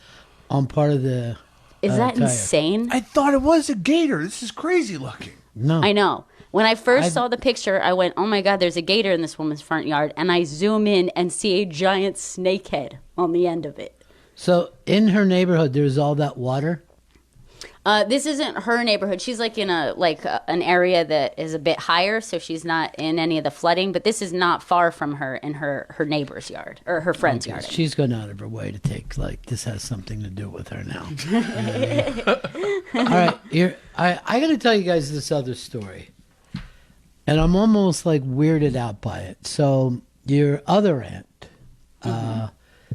on part of the Is that tire. insane? I thought it was a gator. This is crazy looking. No. I know. When I first saw the picture, I went, oh my God, there's a gator in this woman's front yard. And I zoom in and see a giant snake head on the end of it. So in her neighborhood, there's all that water? This isn't her neighborhood. She's like in an area that is a bit higher, so she's not in any of the flooding. But this is not far from her in her neighbor's yard, or her friend's yard. She's gone out of her way to take, this has something to do with her now. All right, I got to tell you guys this other story. And I'm almost weirded out by it. So your other aunt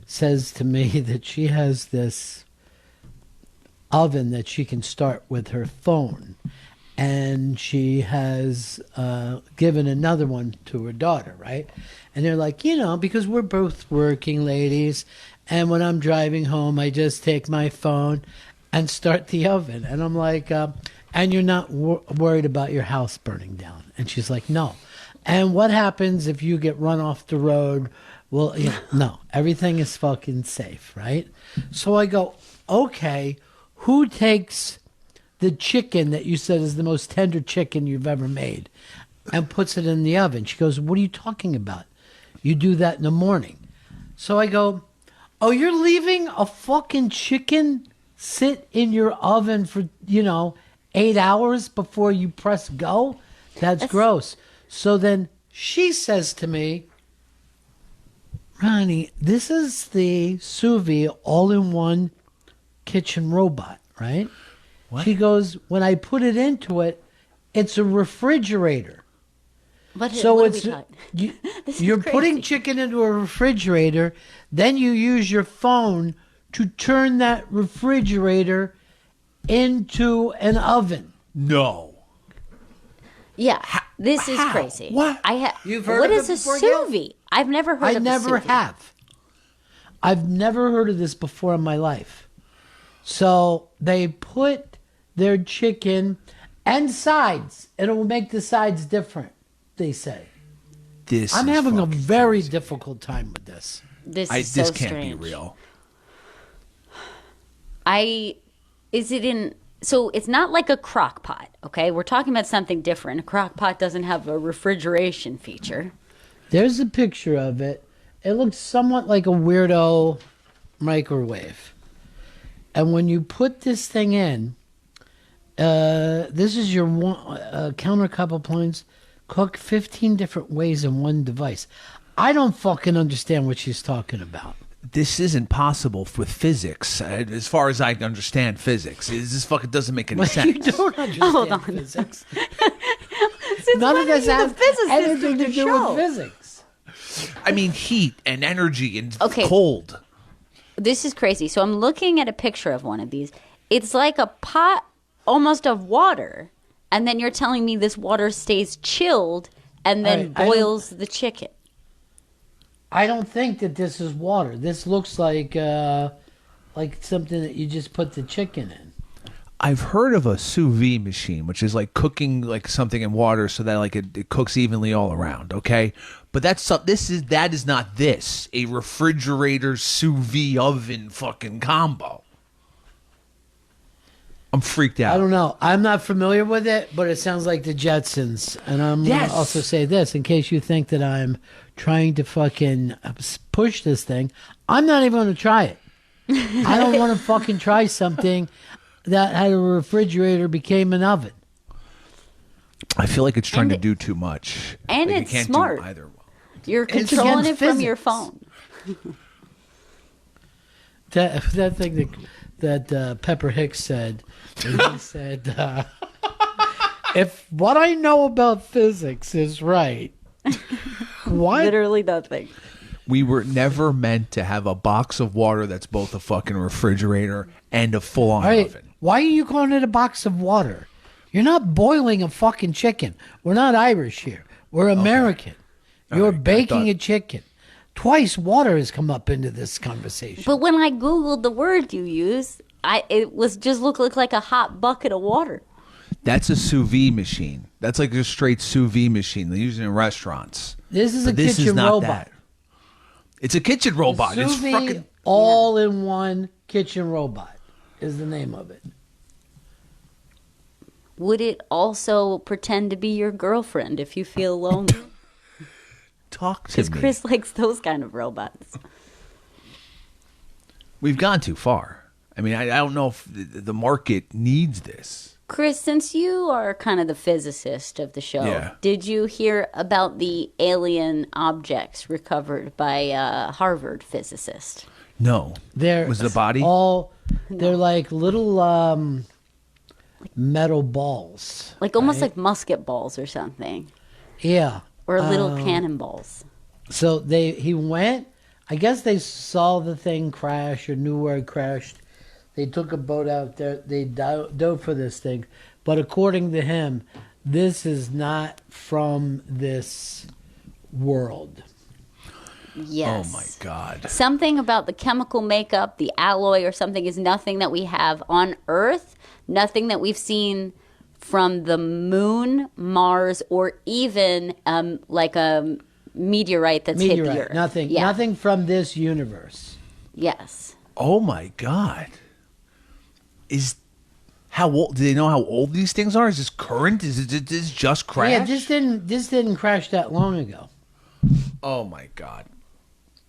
says to me that she has this oven that she can start with her phone. And she has given another one to her daughter, right? And they're like, because we're both working ladies. And when I'm driving home, I just take my phone and start the oven. And I'm like, and you're not worried about your house burning down? And she's like, no. And what happens if you get run off the road? Well, no, everything is fucking safe, right? So I go, okay, who takes the chicken that you said is the most tender chicken you've ever made and puts it in the oven? She goes, what are you talking about? You do that in the morning. So I go, oh, you're leaving a fucking chicken sit in your oven for, 8 hours before you press go? That's gross. So then she says to me, Ronnie, this is the sous vide all-in-one kitchen robot, right? What? She goes, when I put it into it, it's a refrigerator. You're putting chicken into a refrigerator, then you use your phone to turn that refrigerator into an oven. No. Yeah, this is crazy. What? You've heard what of is it a before, sous vide? I've never heard of a sous vide. I've never heard of this before in my life. So they put their chicken and sides. It will make the sides different, they say. I'm having a very difficult time with this. This is this so can't strange. be real. So it's not like a crock pot, okay? We're talking about something different. A crock pot doesn't have a refrigeration feature. There's a picture of it. It looks somewhat like a weirdo microwave. And when you put this thing in, this is your countertop appliance. Cook 15 different ways in one device. I don't fucking understand what she's talking about. This isn't possible with physics, as far as I understand physics. This fucking doesn't make any sense. You don't understand physics. None of this has anything to do with physics. I mean, heat and energy and Okay. cold. This is crazy. So I'm looking at a picture of one of these. It's like a pot almost of water. And then you're telling me this water stays chilled and then boils the chicken. I don't think that this is water. This looks like something that you just put the chicken in. I've heard of a sous vide machine, which is like cooking like something in water so that like it cooks evenly all around. Okay, but that is not this a refrigerator sous vide oven fucking combo. I'm freaked out. I don't know. I'm not familiar with it, but it sounds like the Jetsons. And I'm going to also say this, in case you think that I'm trying to fucking push this thing, I'm not even going to try it. I don't want to fucking try something that had a refrigerator became an oven. I feel like it's trying to do too much. And like it's you can't smart. Do either. You're controlling it from your physics. phone. That thing that Pepper Hicks said, he said, if what I know about physics is right, what? Literally nothing. We were never meant to have a box of water that's both a fucking refrigerator and a full-on All right, oven. why are you calling it a box of water? You're not boiling a fucking chicken. We're not Irish here. We're American. You're baking a chicken. Twice water has come up into this conversation. But when I Googled the word you use, it was just looked like a hot bucket of water. That's a sous vide machine. That's like a straight sous vide machine they use it in restaurants. This is But a kitchen not robot. that. It's a kitchen robot. Sous It's vide fucking all-in-one kitchen robot is the name of it. Would it also pretend to be your girlfriend if you feel lonely? talk to Because me. Chris likes those kind of robots. We've gone too far. I mean, I don't know if the market needs this. Chris, since you are kind of the physicist of the show, Yeah. did you hear about the alien objects recovered by a Harvard physicist? No. They're Was the body? They're like little metal balls. Like almost like musket balls or something. Yeah. Or little cannonballs. So he went, I guess they saw the thing crash or knew where it crashed. They took a boat out there. They dove for this thing. But according to him, this is not from this world. Yes. Oh, my God. Something about the chemical makeup, the alloy or something is nothing that we have on Earth, nothing that we've seen from the moon, Mars, or even like a meteorite that's hit the Earth. Nothing. Yeah. Nothing from this universe. Yes. Oh, my God. How old? Do they know how old these things are? Is this current? Is this just crash? Yeah, this didn't crash that long ago. Oh, my God.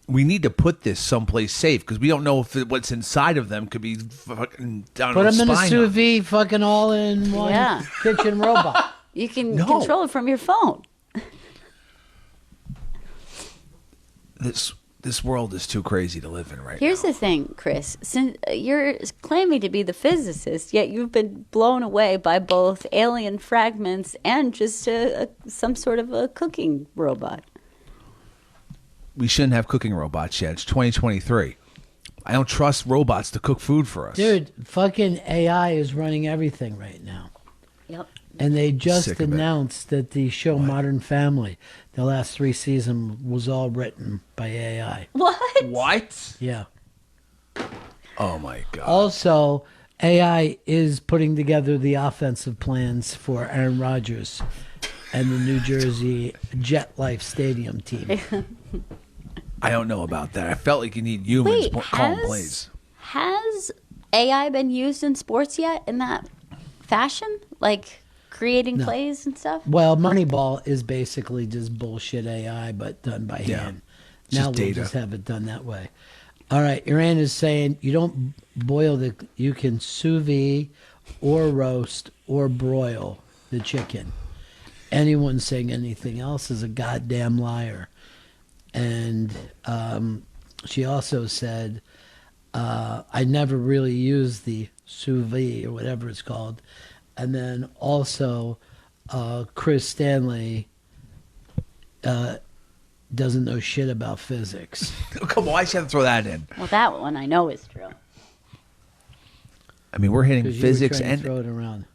We need to put this someplace safe because we don't know if what's inside of them could be fucking down Put them in a spine sous on. vide, fucking all-in-one Yeah. kitchen robot. You can No. control it from your phone. This world is too crazy to live in right Here's now. the thing, Chris. Since you're claiming to be the physicist, yet you've been blown away by both alien fragments and just some sort of a cooking robot. We shouldn't have cooking robots yet. It's 2023. I don't trust robots to cook food for us. Dude, fucking AI is running everything right now. Yep. And they just Sick of it. announced that the show Modern Family, the last 3 seasons, was all written by AI. What? What? Yeah. Oh, my God. Also, AI is putting together the offensive plans for Aaron Rodgers and the New Jersey Jet Life Stadium team. I don't know about that. I felt like you need humans calling plays. Has AI been used in sports yet in that fashion? Like creating plays and stuff? Well, Moneyball is basically just bullshit AI, but done by hand. Now we'll data. just have it done that way. All right, Iran is saying you don't you can sous vide or roast or broil the chicken. Anyone saying anything else is a goddamn liar. And she also said, I never really used the sous vide or whatever it's called. And then also, Chris Stanley doesn't know shit about physics. Come on, why should you have to throw that in? Well, that one I know is true. I mean, we're hitting 'Cause physics you were trying and to throw it around.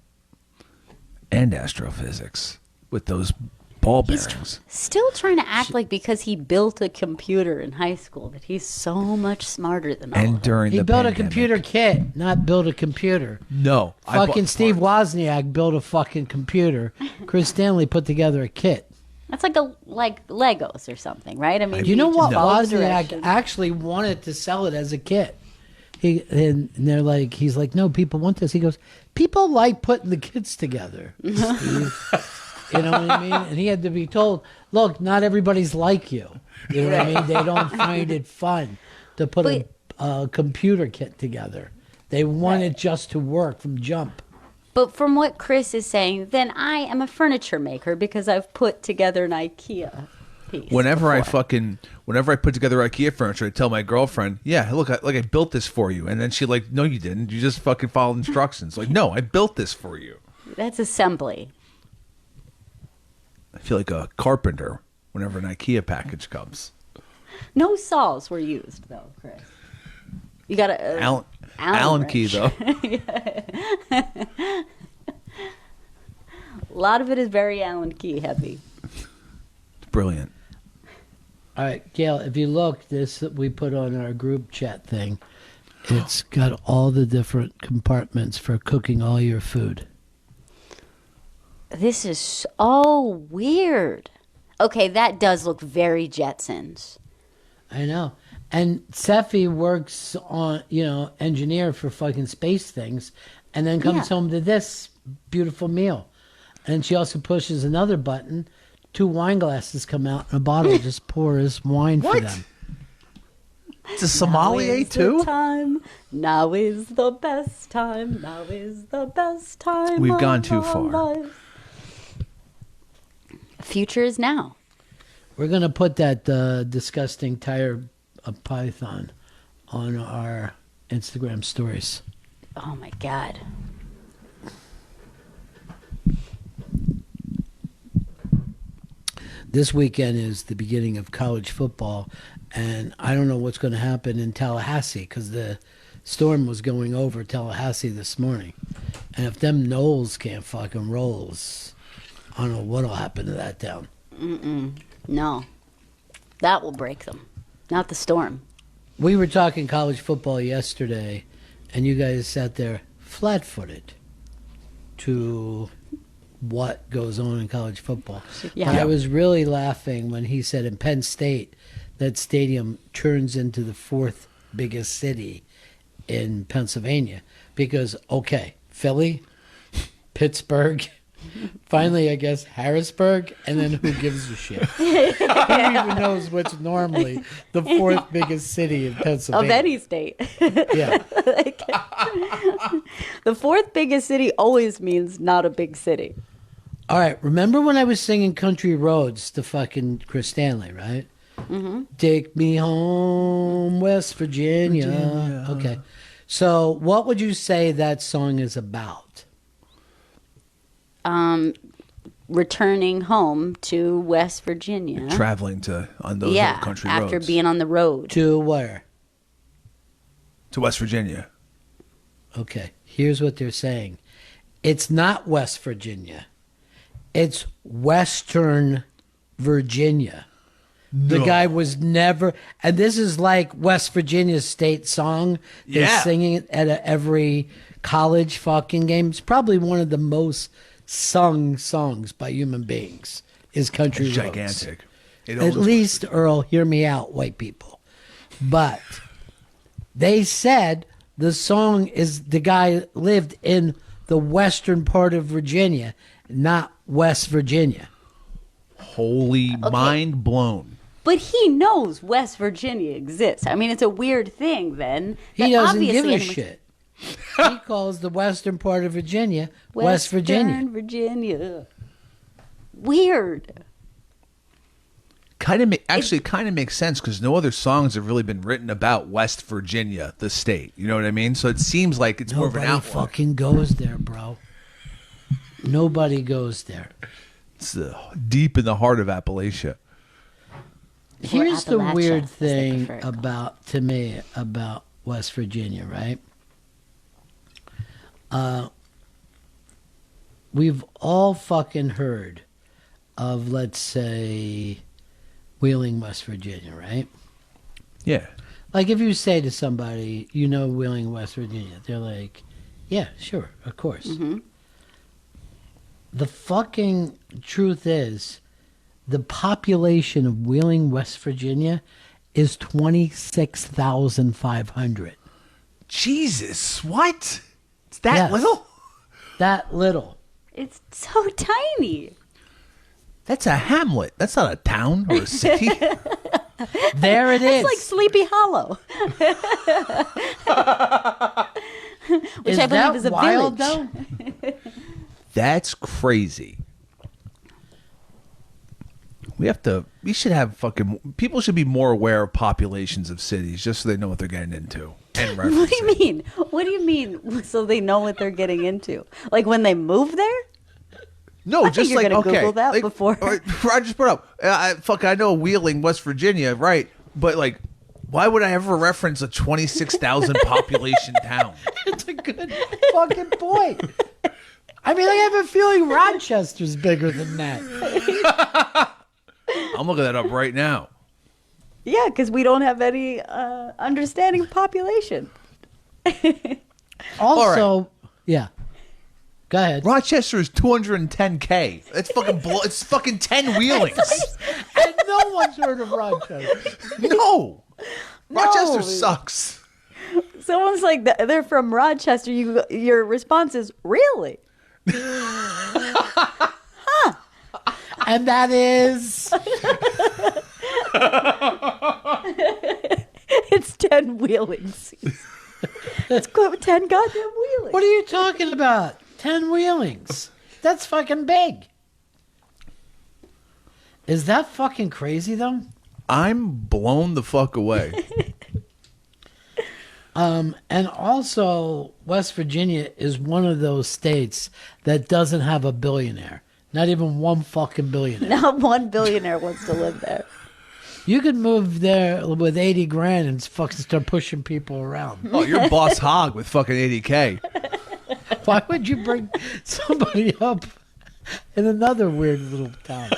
and astrophysics with those ball bearings. Still trying to act like because he built a computer in high school that he's so much smarter than all of And them. during He the built pandemic. a computer kit, not built a computer. No, Fucking Steve Wozniak built a fucking computer. Chris Stanley put together a kit. That's like Legos or something, right? I mean, You know what? follow the Wozniak directions. actually wanted to sell it as a kit. And they're like, he's like, no, people want this. He goes, people like putting the kits together, Steve. You know what I mean? And he had to be told, look, not everybody's like you. You know what I mean? They don't find it fun to put a computer kit together. They want it just to work from jump. But from what Chris is saying, then I am a furniture maker because I've put together an IKEA piece. Whenever I put together IKEA furniture, I tell my girlfriend, "Yeah, look, I built this for you," and then she like, "No, you didn't. You just fucking followed instructions." Like, no, I built this for you. That's assembly. I feel like a carpenter whenever an IKEA package comes. No saws were used though, Chris. You got a Allen key though. A lot of it is very Allen key heavy. Brilliant. All right, Gail, if you look, this we put on our group chat thing, it's got all the different compartments for cooking all your food. This is so weird. Okay, that does look very Jetsons. I know. And Seffi works on, engineer for fucking space things, and then comes home to this beautiful meal. And she also pushes another button. 2 wine glasses come out, and a bottle just pours wine for them. It's a sommelier too? Now is the best time. Now is the best time. We've gone of too our far. lives. Future is now. We're going to put that disgusting tire python on our Instagram stories. Oh my God. This weekend is the beginning of college football, and I don't know what's going to happen in Tallahassee because the storm was going over Tallahassee this morning. And if them Knowles can't fucking roll, I don't know what'll happen to that town. No. That will break them. Not the storm. We were talking college football yesterday, and you guys sat there flat-footed to what goes on in college football. Yeah. But I was really laughing when he said in Penn State that stadium turns into the 4th biggest city in Pennsylvania because, okay, Philly, Pittsburgh, finally, I guess, Harrisburg, and then who gives a shit? Who even knows what's normally the 4th biggest city in Pennsylvania? Of any state. Yeah. The 4th biggest city always means not a big city. All right, remember when I was singing Country Roads to fucking Chris Stanley, right? Mm-hmm. Take me home, West Virginia. Okay. So what would you say that song is about? Returning home to West Virginia. Traveling on those little country roads. After being on the road. To where? To West Virginia. Okay, here's what they're saying. It's not West Virginia. It's Western Virginia. The guy was never, and this is like West Virginia's state song. They're singing it at every college fucking game. It's probably one of the most sung songs by human beings is Country Roads. Gigantic. At least, Earl, hear me out, white people. But they said the song is the guy lived in the western part of Virginia, not West Virginia. Holy mind blown. But he knows West Virginia exists. I mean, it's a weird thing then. He doesn't give a shit. He calls the western part of Virginia West Virginia. Western Virginia. Weird. Kind of makes sense because no other songs have really been written about West Virginia, the state. You know what I mean? So it seems like it's more of an outlook. Nobody fucking goes there, bro. Nobody goes there. It's deep in the heart of Appalachia. Here's the weird thing about West Virginia, right? We've all fucking heard of, let's say, Wheeling, West Virginia, right? Yeah. Like if you say to somebody, you know Wheeling, West Virginia, they're like, yeah, sure, of course. Mm-hmm. The fucking truth is, the population of Wheeling, West Virginia is 26,500. Jesus, what? It's that little? That little. It's so tiny. That's a hamlet. That's not a town or a city. There it is. It's like Sleepy Hollow. Which I believe is a wild, village. Though? That's crazy. People should be more aware of populations of cities just so they know what they're getting into. And What do you mean? What do you mean so they know what they're getting into? Like when they move there? No, just you're like, gonna okay. Google that before. I just brought up, I know Wheeling, West Virginia, right? But like, why would I ever reference a 26,000 population town? It's a good fucking point. I mean, I have a feeling Rochester's bigger than that. I'm looking that up right now. Yeah, because we don't have any understanding of population. Also, yeah. Go ahead. Rochester is 210K. It's fucking 10 Wheelings. And no one's heard of Rochester. No. Rochester sucks. Someone's like, they're from Rochester. Your response is, really? Huh. And that is... It's 10 Wheelings. It's 10 goddamn Wheelings. What are you talking about? 10 Wheelings. That's fucking big. Is that fucking crazy, though? I'm blown the fuck away. And also, West Virginia is one of those states that doesn't have a billionaire. Not even one fucking billionaire. Not one billionaire wants to live there. You could move there with 80 grand and fucking start pushing people around. Oh, you're Boss Hog with fucking 80K. Why would you bring somebody up in another weird little town?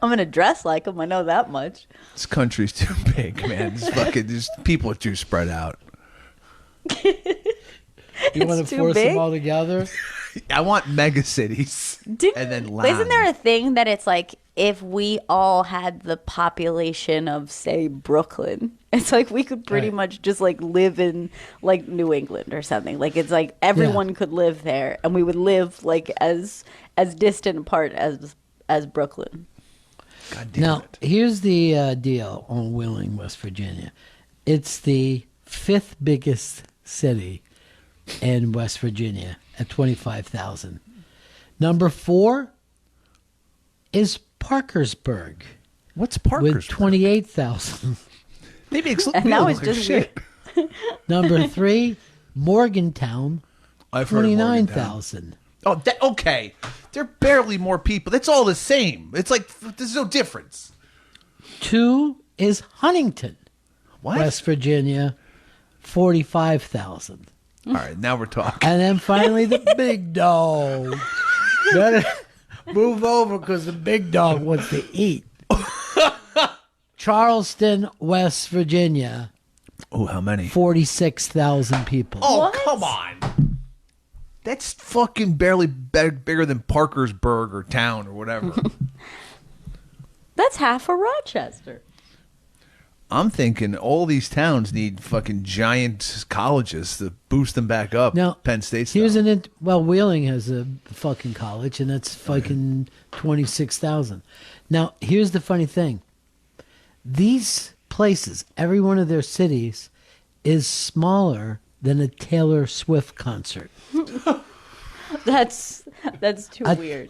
I'm gonna dress like him. I know that much. This country's too big, man. These people are too spread out. You want to force them all together? I want mega cities. And then land. Isn't there a thing that it's like if we all had the population of, say, Brooklyn, it's like we could pretty much just like live in like New England or something. Like it's like everyone could live there, and we would live like as distant apart as Brooklyn. God damn Now, it. here's the deal on Wheeling, West Virginia. It's the 5th biggest city in West Virginia at 25,000. Number 4 is Parkersburg. What's Parkersburg? With 28,000. They make And now it's just shit. Number 3, Morgantown, I've heard of Morgantown. 29,000. Oh, okay. They're barely more people. It's all the same. It's like there's no difference. 2 is Huntington, What? West Virginia, 45,000. All right, now we're talking. And then finally the big dog. Better move over because the big dog wants to eat. Charleston, West Virginia. Oh, how many? 46,000 people. Oh, come on. That's fucking barely bigger than Parkersburg or town or whatever. That's half of Rochester. I'm thinking all these towns need fucking giant colleges to boost them back up. Now, Penn State's Wheeling has a fucking college, and that's fucking 26,000. Now, here's the funny thing. These places, every one of their cities, is smaller than a Taylor Swift concert. That's too weird.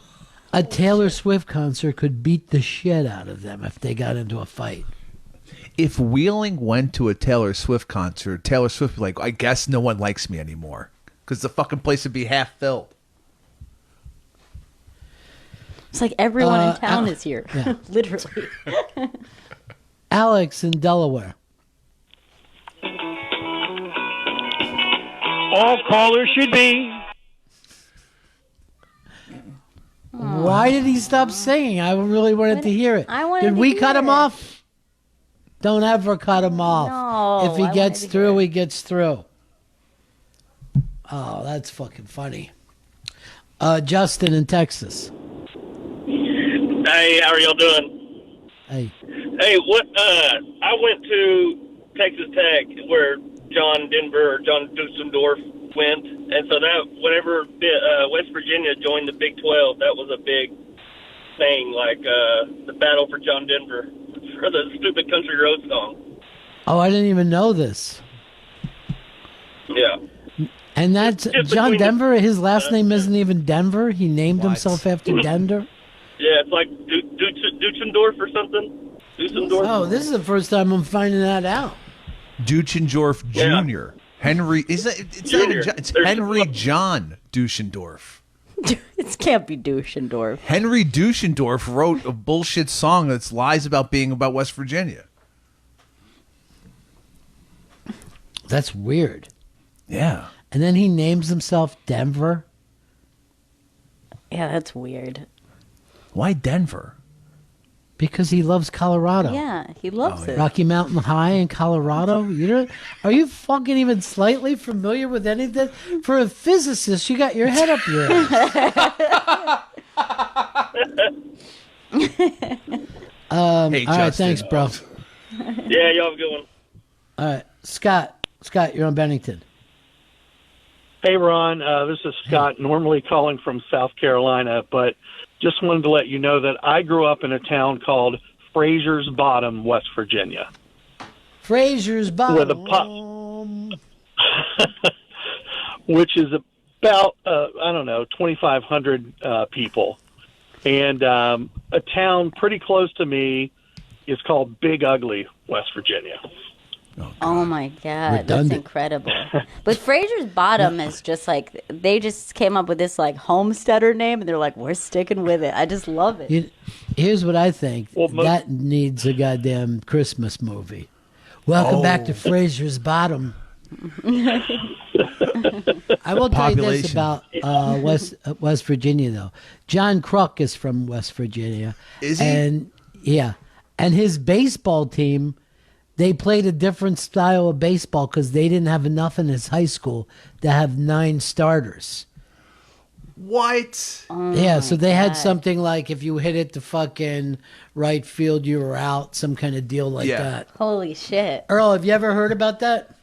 A Taylor Swift concert could beat the shit out of them if they got into a fight. If Wheeling went to a Taylor Swift concert, Taylor Swift would be like, I guess no one likes me anymore. Because the fucking place would be half filled. It's like everyone in town is here. Yeah. Literally. Alex in Delaware. All callers should be. Why did he stop singing? I really wanted to hear it. I wanted Did to we hear cut him it. off? Don't ever cut him off. No, if he I gets wanted to through, hear he gets through. Oh, that's fucking funny. Justin in Texas. Hey, how are y'all doing? Hey. Hey, I went to Texas Tech where John Dusseldorf went, and so that whenever West Virginia joined the Big 12, that was a big thing, like the battle for John Denver for the stupid country road song. Oh, I didn't even know this. Yeah. And that's Just John between Denver. His last name isn't even Denver. He named himself after Denver. Yeah, it's like Dusseldorf or something. Dusseldorf. Oh, this is the first time I'm finding that out. Duchendorf Jr. Henry it's not even John, it's Henry John Duchendorf. It can't be Duchendorf. Henry Duchendorf wrote a bullshit song that's lies about being about West Virginia. That's weird. Yeah. And then he names himself Denver. Yeah, that's weird. Why Denver? Because he loves Colorado. Yeah, he loves it. Rocky Mountain High in Colorado. Are you fucking even slightly familiar with anything? For a physicist, you got your head up your ass. Hey, all right, thanks, bro. Yeah, y'all have a good one. All right, Scott, you're on Bennington. Hey, Ron. This is Scott, normally calling from South Carolina, but just wanted to let you know that I grew up in a town called Fraser's Bottom, West Virginia. Fraser's Bottom. With a which is about, 2,500 people. And a town pretty close to me is called Big Ugly, West Virginia. Oh my God, that's Redundant. incredible. But Fraser's Bottom is just like, they just came up with this like homesteader name and they're like, we're sticking with it. I just love it. Here's what I think. That needs a goddamn Christmas movie. Welcome back to Fraser's Bottom. I will tell you this about West Virginia, though. John Kruk is from West Virginia. Is he? And his baseball team, they played a different style of baseball because they didn't have enough in his high school to have 9 starters. What? Yeah, so they had something like if you hit it to fucking right field, you were out, some kind of deal like that. Holy shit. Earl, have you ever heard about that?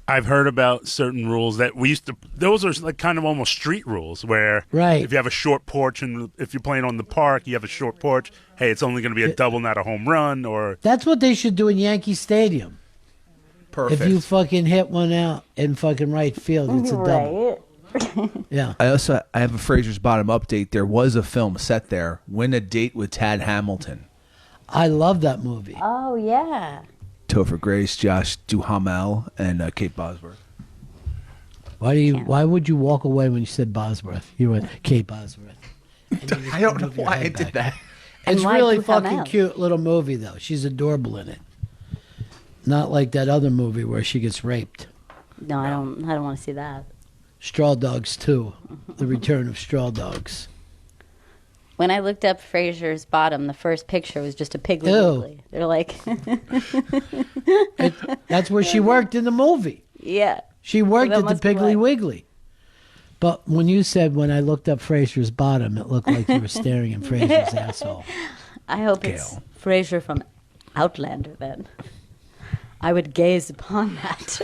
I've heard about certain rules that we used to. Those are like kind of almost street rules where, right? If you have a short porch and if you're playing on the park, you have a short porch. Hey, it's only going to be a double, not a home run. Or that's what they should do in Yankee Stadium. Perfect. If you fucking hit one out in fucking right field, it's a double. Yeah. I have a Fraser's Bottom update. There was a film set there, Win a Date with Tad Hamilton. I love that movie. Oh, yeah. Topher Grace, Josh Duhamel, and Kate Bosworth. Why would you walk away when you said Bosworth? You went Kate Bosworth. I don't know why I did that. It's why really Duhamel? fucking cute little movie though. She's adorable in it. Not like that other movie where she gets raped. No, I don't want to see that. Straw Dogs 2. The Return of Straw Dogs. When I looked up Fraser's Bottom, the first picture was just a Piggly Ew. Wiggly. They're like... That's where she worked in the movie. Yeah. She worked So that at the must be Piggly why. Wiggly. But when you said when I looked up Fraser's bottom, it looked like you were staring at Fraser's asshole. I hope it's Fraser from Outlander then. I would gaze upon that.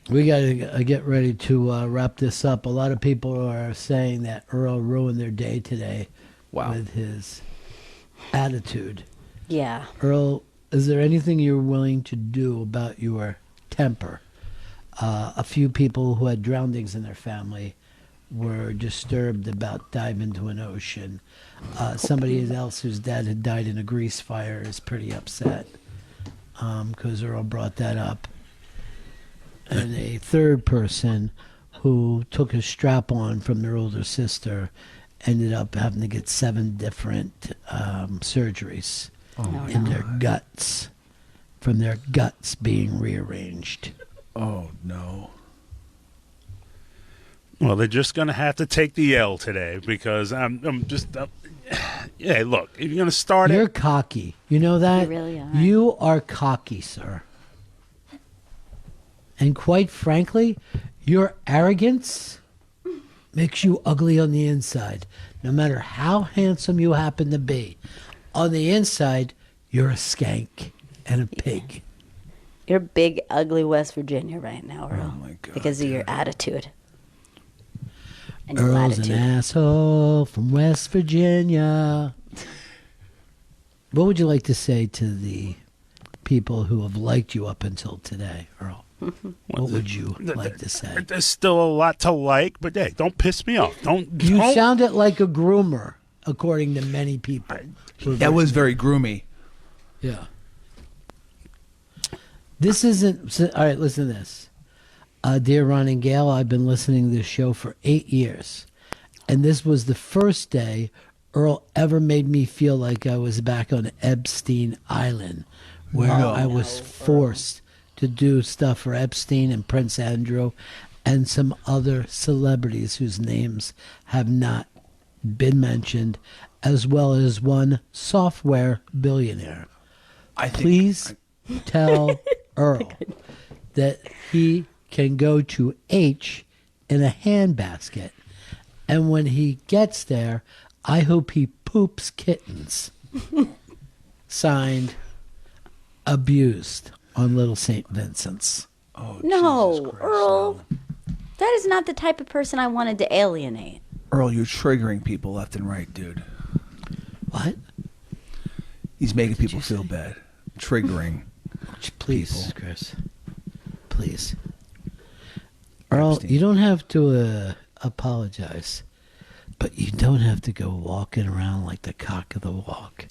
We got to get ready to wrap this up. A lot of people are saying that Earl ruined their day today with his attitude. Yeah. Earl, is there anything you're willing to do about your temper? A few people who had drownings in their family were disturbed about diving into an ocean. Somebody else whose dad had died in a grease fire is pretty upset because Earl brought that up. And a third person who took a strap-on from their older sister ended up having to get 7 different surgeries in their guts from their guts being rearranged. Oh, no. Well, they're just going to have to take the L today because I'm just... yeah, look, if you're going to start You're cocky. You know that? You really are. You are cocky, sir. And quite frankly, your arrogance makes you ugly on the inside. No matter how handsome you happen to be, on the inside, you're a skank and a pig. You're big, ugly West Virginia right now, Earl. Oh, my God. Because of your attitude. And Earl's an asshole from West Virginia. What would you like to say to the people who have liked you up until today, Earl? What would you like to say? There's still a lot to like, but hey, don't piss me off. You sounded like a groomer, according to many people. That was very groomy. Yeah. This isn't... All right, listen to this. Dear Ron and Gail, I've been listening to this show for 8 years. And this was the first day Earl ever made me feel like I was back on Epstein Island, where I was forced to do stuff for Epstein and Prince Andrew and some other celebrities whose names have not been mentioned, as well as one software billionaire. Please tell Earl that he can go to H in a handbasket, and when he gets there, I hope he poops kittens. Signed, Abused on Little St. Vincent's. Oh, No, Earl. That is not the type of person I wanted to alienate. Earl, you're triggering people left and right, dude. What? He's making people feel bad. Triggering. Please, people. Chris. Please. Earl, you don't have to apologize, but you don't have to go walking around like the cock of the walk.